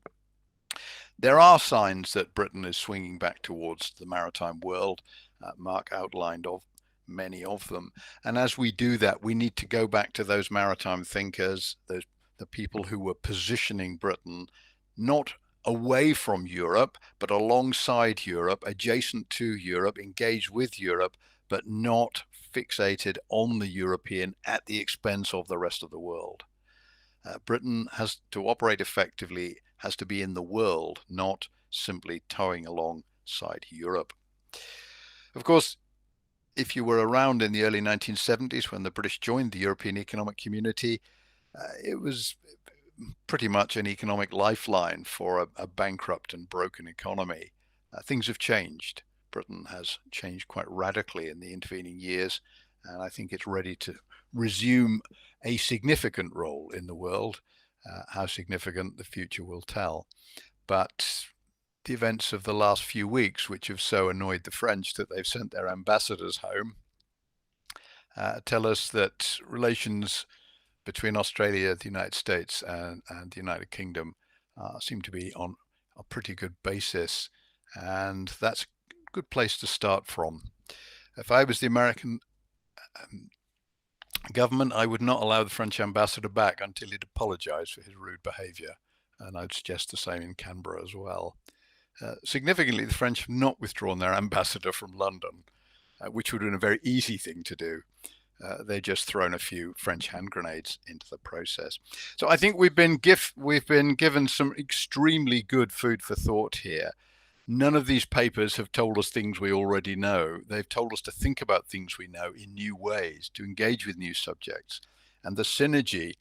There are signs that Britain is swinging back towards the maritime world. Mark outlined many of them. And as we do that, we need to go back to those maritime thinkers, the people who were positioning Britain not away from Europe, but alongside Europe, adjacent to Europe, engaged with Europe, but not fixated on the European at the expense of the rest of the world. Britain has to operate effectively, has to be in the world, not simply towing alongside Europe. Of course, if you were around in the early 1970s when the British joined the European Economic Community, it was pretty much an economic lifeline for a bankrupt and broken economy. Things have changed. Britain has changed quite radically in the intervening years, and I think it's ready to resume a significant role in the world. How significant, the future will tell. But the events of the last few weeks, which have so annoyed the French that they've sent their ambassadors home, tell us that relations between Australia, the United States, and the United Kingdom seem to be on a pretty good basis, and that's a good place to start from. If I was the American government, I would not allow the French ambassador back until he'd apologized for his rude behavior, and I'd suggest the same in Canberra as well. Significantly, the French have not withdrawn their ambassador from London, which would have been a very easy thing to do. They've just thrown a few French hand grenades into the process. So I think we've been given some extremely good food for thought here. None of these papers have told us things we already know. They've told us to think about things we know in new ways, to engage with new subjects. And the synergy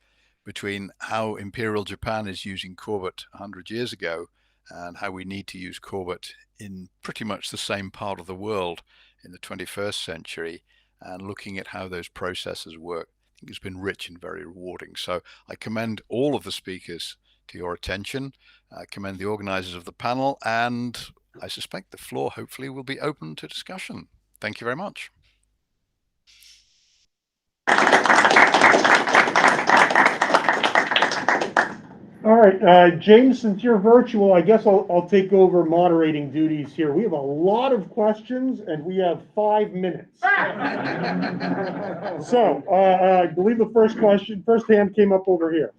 between how Imperial Japan is using Corbett 100 years ago and how we need to use Corbett in pretty much the same part of the world in the 21st century, and looking at how those processes work, I think it's been rich and very rewarding. So I commend all of the speakers to your attention. I commend the organizers of the panel, and I suspect the floor hopefully will be open to discussion. Thank you very much. All right, James, since you're virtual, I guess I'll take over moderating duties here. We have a lot of questions, and we have 5 minutes. So I believe the first hand came up over here.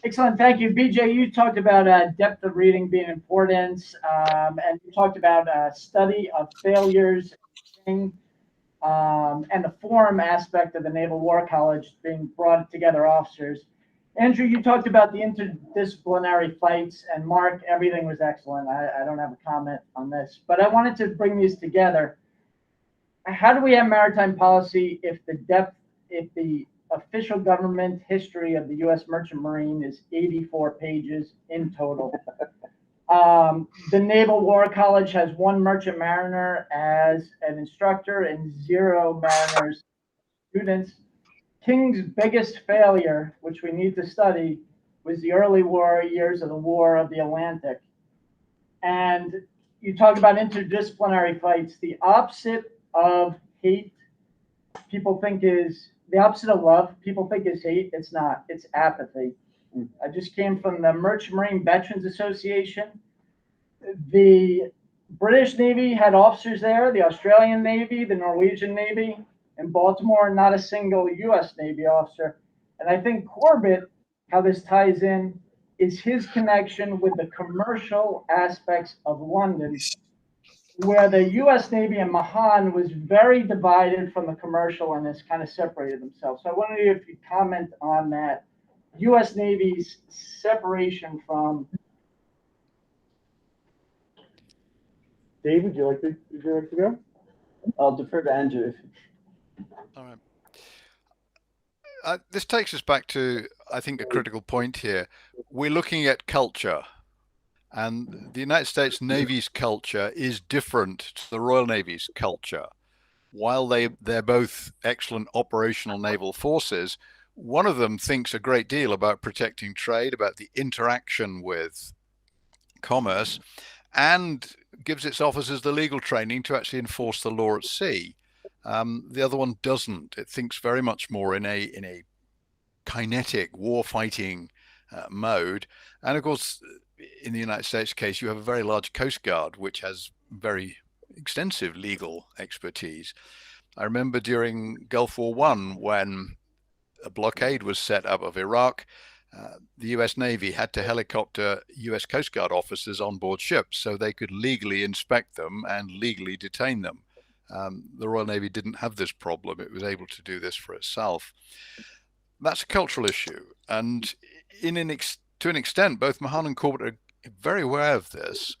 Excellent, thank you. BJ, you talked about depth of reading being important, and you talked about study of failures and the forum aspect of the Naval War College being brought together officers. Andrew, you talked about the interdisciplinary fights, and Mark, everything was excellent. I don't have a comment on this, but I wanted to bring these together. How do we have maritime policy if the official government history of the U.S. Merchant Marine is 84 pages in total? The Naval War College has 1 merchant mariner as an instructor and 0 mariners students. King's biggest failure, which we need to study, was the early war years of the War of the Atlantic. And you talk about interdisciplinary fights. The opposite of hate, people think is the opposite of love. People think is hate. It's not. It's apathy. I just came from the Merchant Marine Veterans Association. The British Navy had officers there, the Australian Navy, the Norwegian Navy. In Baltimore, not a single U.S. Navy officer. And I think Corbett, how this ties in, is his connection with the commercial aspects of London, where the U.S. Navy and Mahan was very divided from the commercial and has kind of separated themselves. So I wonder if you comment on that, U.S. Navy's separation from. Dave, would you like to go? I'll defer to Andrew. All right. This takes us back to, I think, a critical point here. We're looking at culture, and the United States Navy's culture is different to the Royal Navy's culture. While they're both excellent operational naval forces, one of them thinks a great deal about protecting trade, about the interaction with commerce, and gives its officers the legal training to actually enforce the law at sea. The other one doesn't. It thinks very much more in a kinetic war fighting mode. And of course, in the United States case, you have a very large Coast Guard, which has very extensive legal expertise. I remember during Gulf War I, when a blockade was set up of Iraq, the US Navy had to helicopter US Coast Guard officers on board ships so they could legally inspect them and legally detain them. The Royal Navy didn't have this problem. It was able to do this for itself. That's a cultural issue. And to an extent, both Mahan and Corbett are very aware of this.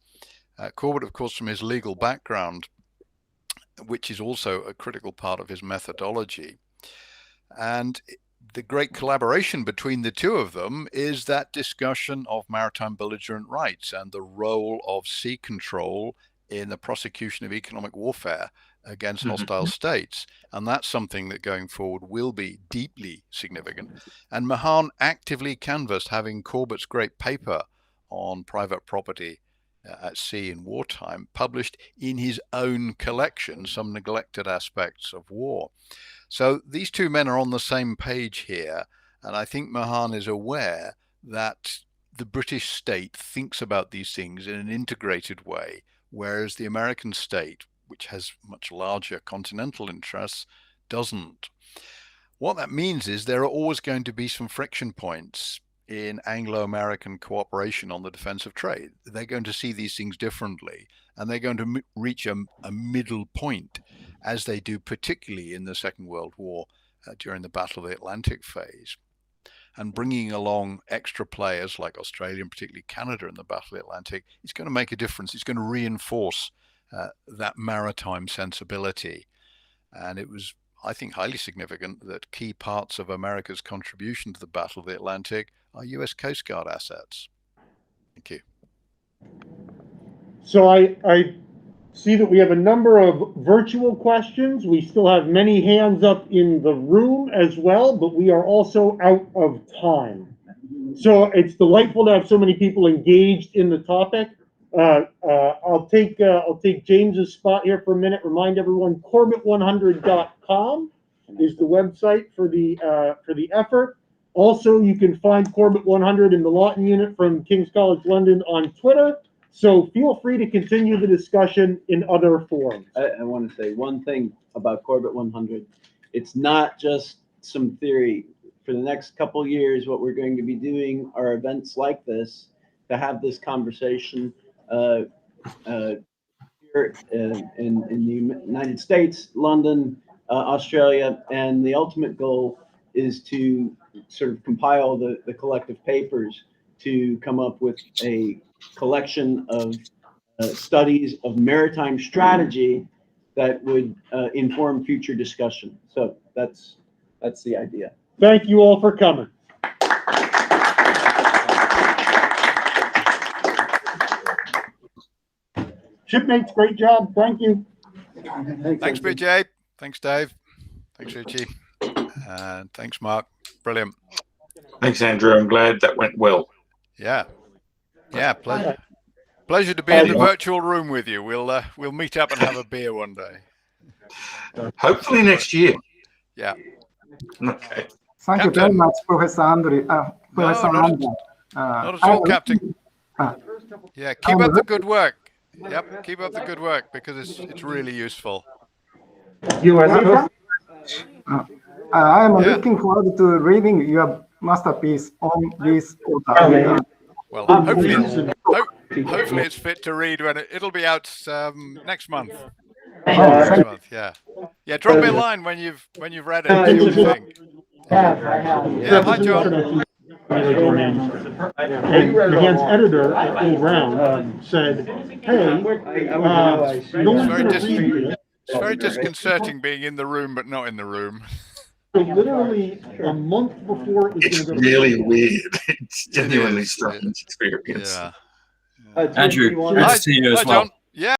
Corbett, of course, from his legal background, which is also a critical part of his methodology. And the great collaboration between the two of them is that discussion of maritime belligerent rights and the role of sea control in the prosecution of economic warfare against hostile states. And that's something that going forward will be deeply significant. And Mahan actively canvassed having Corbett's great paper on private property at sea in wartime published in his own collection, Some Neglected Aspects of War. So these two men are on the same page here. And I think Mahan is aware that the British state thinks about these things in an integrated way, whereas the American state, which has much larger continental interests, doesn't. What that means is there are always going to be some friction points in Anglo-American cooperation on the defense of trade. They're going to see these things differently, and they're going to reach a middle point, as they do particularly in the Second World War during the Battle of the Atlantic phase. And bringing along extra players like Australia and particularly Canada in the Battle of the Atlantic is going to make a difference. It's going to reinforce that maritime sensibility. And it was, I think, highly significant that key parts of America's contribution to the Battle of the Atlantic are US Coast Guard assets. Thank you. So I see that we have a number of virtual questions. We still have many hands up in the room as well, but we are also out of time. So it's delightful to have so many people engaged in the topic. I'll take James's spot here for a minute. Remind everyone, Corbett100.com is the website for the effort. Also, you can find Corbett 100 in the Lawton unit from King's College London on Twitter. So feel free to continue the discussion in other forums. I want to say one thing about Corbett 100. It's not just some theory. For the next couple years, what we're going to be doing are events like this to have this conversation here in the United States, London, Australia, and the ultimate goal is to sort of compile the collective papers to come up with a collection of studies of maritime strategy that would inform future discussion. So that's the idea. Thank you all for coming. Shipmates, great job. Thank you. Thanks, BJ. Thanks, Dave. Thanks, Richie. And thanks, Mark. Brilliant. Thanks, Andrew. I'm glad that went well. Yeah. Yeah, pleasure. Pleasure to be in the virtual room with you. We'll meet up and have a beer one day. Hopefully next year. Yeah. Okay. Thank you very much, Professor Andrew. Professor not Andrew. Not at all, Captain. Yeah, keep up the good work. Yep, keep up the good work because it's really useful. I am looking forward to reading your masterpiece on this author. Well, hopefully it's fit to read when it'll be out next month. Next month, yeah. Yeah, drop me a line when you've read it. See what you think. Yeah, hi, John. And Mahan's editor, Paul Brown, said, "Hey, no one's going to read it." It's very disconcerting being in the room but not in the room. So literally a month before it was It's going to go really weird. It's genuinely strange experience. Yeah. Andrew, good to see you as Hi, well. John.